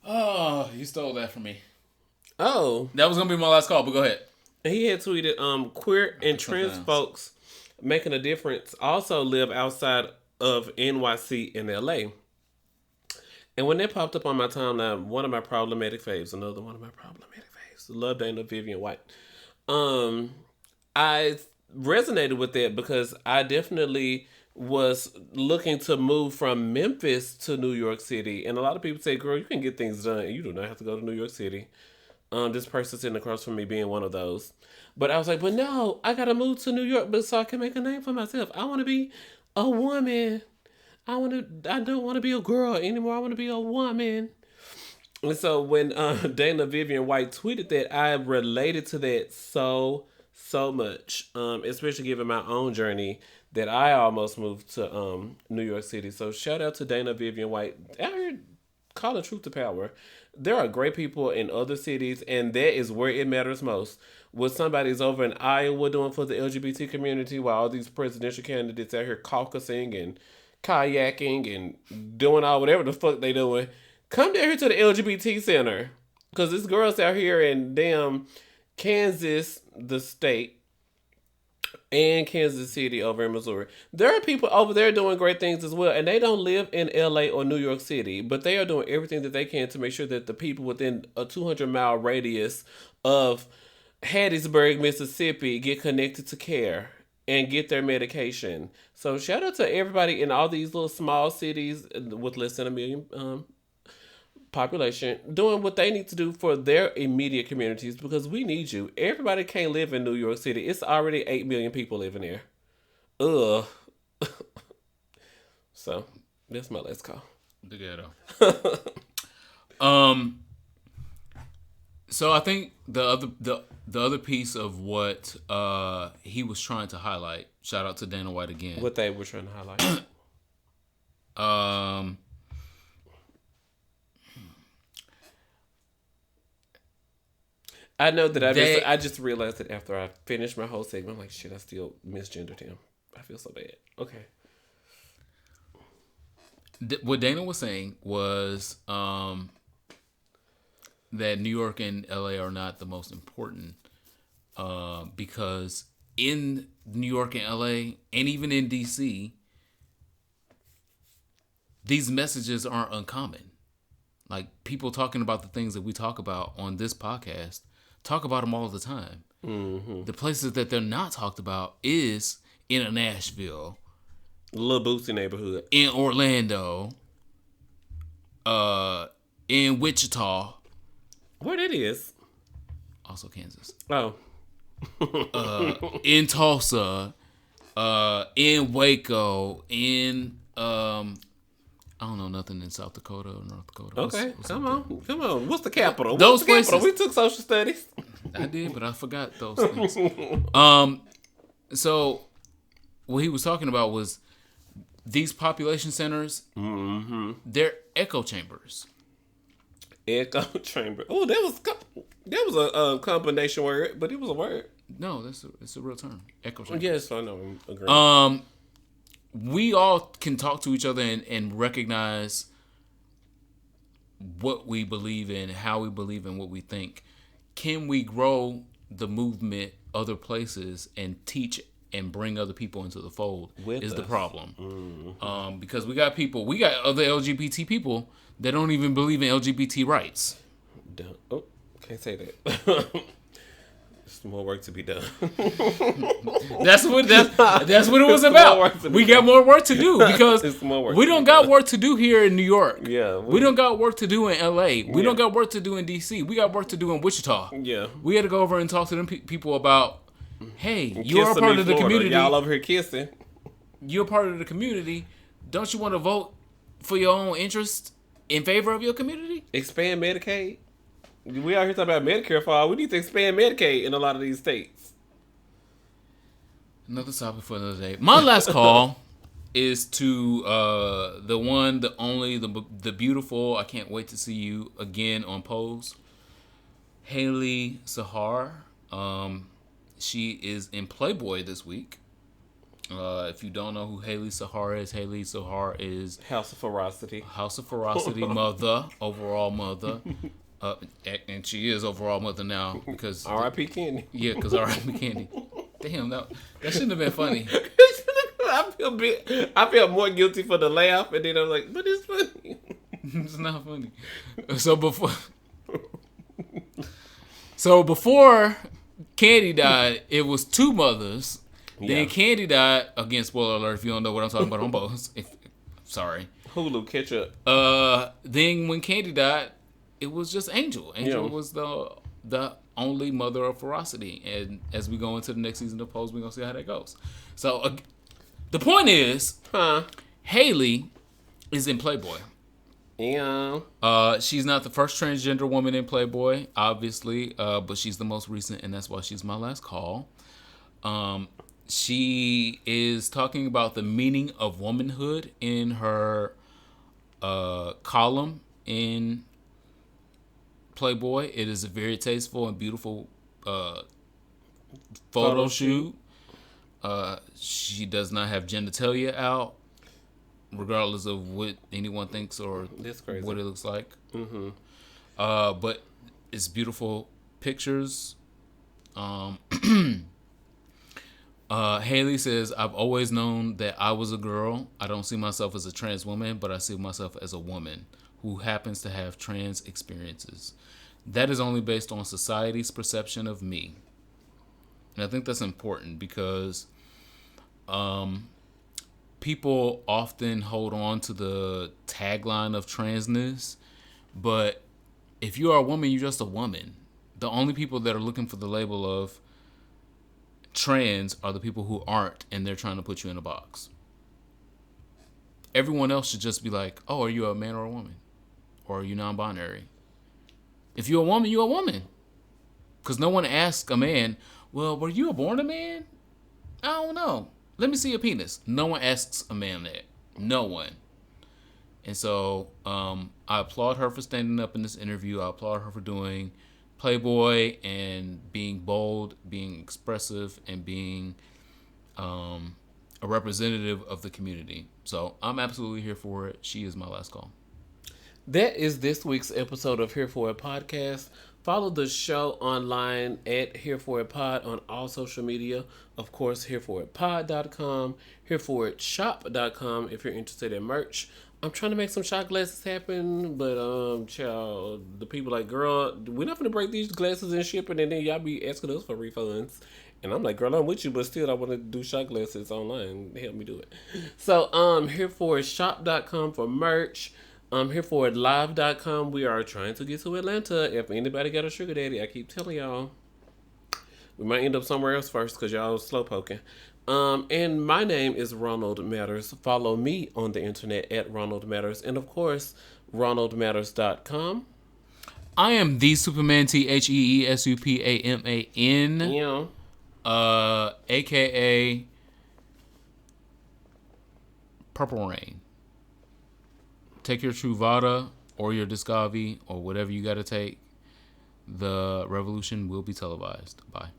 Speaker 1: Oh, you stole that from me.
Speaker 2: Oh.
Speaker 1: That was going to be my last call, but go ahead.
Speaker 2: He had tweeted, queer and trans folks making a difference also live outside of NYC and LA. And when that popped up on my timeline, one of my problematic faves, love Dana Vivian White. I resonated with that because I definitely was looking to move from Memphis to New York City. And a lot of people say, girl, you can get things done. You do not have to go to New York City. This person sitting across from me being one of those. But I was like, but no, I got to move to New York so I can make a name for myself. I want to be a woman. I don't want to be a girl anymore. I want to be a woman. And so when Dana Vivian White tweeted that, I related to that so much, especially given my own journey that I almost moved to New York City. So shout out to Dana Vivian White. Out here calling truth to power. There are great people in other cities, and that is where it matters most. What somebody's over in Iowa doing for the LGBT community while all these presidential candidates out here caucusing and kayaking and doing all whatever the fuck they doing. Come down here to the LGBT center. Because there's girls out here in damn Kansas, the state, and Kansas City over in Missouri. There are people over there doing great things as well. And they don't live in LA or New York City. But they are doing everything that they can to make sure that the people within a 200-mile radius of Hattiesburg, Mississippi get connected to care and get their medication. So shout out to everybody in all these little small cities with less than 1 million population doing what they need to do for their immediate communities, because we need you. Everybody can't live in New York City. It's already 8 million people living there. Ugh. So that's my last call.
Speaker 1: The ghetto. So I think the other piece of what he was trying to highlight. Shout out to Dana White again.
Speaker 2: What they were trying to highlight.
Speaker 1: Um,
Speaker 2: I know that
Speaker 1: they
Speaker 2: I just realized that after I finished my whole segment, I'm like, shit, I still misgendered him. I feel so bad. Okay.
Speaker 1: what Dana was saying was that New York and LA are not the most important because in New York and LA and even in DC, these messages aren't uncommon. Like people talking about the things that we talk about on this podcast, talk about them all the time.
Speaker 2: Mm-hmm.
Speaker 1: The places that they're not talked about is in a Nashville,
Speaker 2: Little Bootsy neighborhood.
Speaker 1: in Orlando, in Wichita,
Speaker 2: Where that is?
Speaker 1: also Kansas,
Speaker 2: Oh.
Speaker 1: in Tulsa, in Waco, in I don't know nothing in South Dakota or North Dakota.
Speaker 2: Okay,
Speaker 1: What's
Speaker 2: come
Speaker 1: up
Speaker 2: on, come on. What's the capital?
Speaker 1: Those
Speaker 2: What's the capital?
Speaker 1: places.
Speaker 2: We took social studies.
Speaker 1: there? I did, but I forgot those things. So what he was talking about was these population centers.
Speaker 2: Mm-hmm.
Speaker 1: They're echo chambers.
Speaker 2: Echo chamber. Oh, that was a combination word, but it was a word.
Speaker 1: No, it's a real term. Echo chamber.
Speaker 2: Yes, I know. I'm agreeing.
Speaker 1: We all can talk to each other and recognize what we believe in, how we believe in, what we think. Can we grow the movement other places and teach and bring other people into the fold
Speaker 2: With
Speaker 1: is the
Speaker 2: us.
Speaker 1: problem.
Speaker 2: Mm-hmm.
Speaker 1: Because we got other LGBT people that don't even believe in LGBT rights.
Speaker 2: Oh, can't say that. There's more work to be done.
Speaker 1: That's what it was about. We got more work to do because
Speaker 2: It's more work
Speaker 1: we
Speaker 2: to
Speaker 1: don't
Speaker 2: be
Speaker 1: got
Speaker 2: done.
Speaker 1: work to do here in New York.
Speaker 2: Yeah,
Speaker 1: we don't got work to do in LA. We
Speaker 2: Yeah.
Speaker 1: don't got work to do in DC. We got work to do in Wichita.
Speaker 2: Yeah.
Speaker 1: We got to go over and talk to them people about, hey, you're a
Speaker 2: Kissing
Speaker 1: part
Speaker 2: me,
Speaker 1: of the
Speaker 2: Florida.
Speaker 1: community.
Speaker 2: Y'all over here kissing.
Speaker 1: You're part of the community. Don't you want to vote for your own interest in favor of your community?
Speaker 2: Expand Medicaid. We out here talking about Medicare for all. We need to expand Medicaid in a lot of these states.
Speaker 1: Another topic for another day. My last call is to the one, the only, the beautiful. I can't wait to see you again on Pose. Haley Sahar. She is in Playboy this week. If you don't know who Haley Sahar is
Speaker 2: House of Ferocity.
Speaker 1: House of Ferocity mother, overall mother. And she is overall mother now because
Speaker 2: R.I.P. Kenny.
Speaker 1: yeah, because R.I.P. Candy. Damn, that shouldn't have been funny.
Speaker 2: I feel more guilty for the laugh, and then I'm like, but it's funny.
Speaker 1: It's not funny. So before Candy died, it was two mothers.
Speaker 2: Yeah.
Speaker 1: Then Candy died. Again, spoiler alert if you don't know what I'm talking about on both. Sorry.
Speaker 2: Hulu catch up.
Speaker 1: Then when Candy died, it was just Angel. Angel
Speaker 2: Yeah.
Speaker 1: was the only mother of Ferocity. And as we go into the next season of Pose, we're going to see how that goes. So the point is, Haley is in Playboy.
Speaker 2: Yeah.
Speaker 1: She's not the first transgender woman in Playboy, obviously, but she's the most recent, and that's why she's my last call. She is talking about the meaning of womanhood in her column in Playboy. It is a very tasteful and beautiful photo shoot. She does not have genitalia out, regardless of what anyone thinks or
Speaker 2: That's crazy.
Speaker 1: what it looks like.
Speaker 2: Mm-hmm.
Speaker 1: But it's beautiful pictures. Haley says, I've always known that I was a girl. I don't see myself as a trans woman, but I see myself as a woman who happens to have trans experiences. That is only based on society's perception of me. And I think that's important because people often hold on to the tagline of transness, but if you are a woman, you're just a woman. The only people that are looking for the label of trans are the people who aren't, and they're trying to put you in a box. Everyone else should just be like, oh, are you a man or a woman? Or are you non-binary? If you're a woman, you're a woman. Because no one asks a man, well, were you born a man? I don't know. Let me see your penis. No one asks a man that. No one. And so I applaud her for standing up in this interview. I applaud her for doing Playboy and being bold, being expressive, and being a representative of the community. So I'm absolutely here for it. She is my last call.
Speaker 2: That is this week's episode of Here For It Podcast. Follow the show online at Here For It Pod on all social media. Of course, hereforitpod.com, hereforitshop.com if you're interested in merch. I'm trying to make some shot glasses happen, but child, the people like, girl, we're not gonna break these glasses in shipping, and then y'all be asking us for refunds. And I'm like, girl, I'm with you, but still, I want to do shot glasses online. Help me do it. So, hereforitshop.com for merch. Hereforitlive.com. We are trying to get to Atlanta. If anybody got a sugar daddy, I keep telling y'all, we might end up somewhere else first because y'all slow poking. And my name is Ronald Matters. Follow me on the internet at Ronald Matters. And of course, ronaldmatters.com.
Speaker 1: I am the Superman, TheeSupaman,
Speaker 2: Yeah.
Speaker 1: aka Purple Rain. Take your Truvada or your Discovery or whatever you got to take. The revolution will be televised. Bye.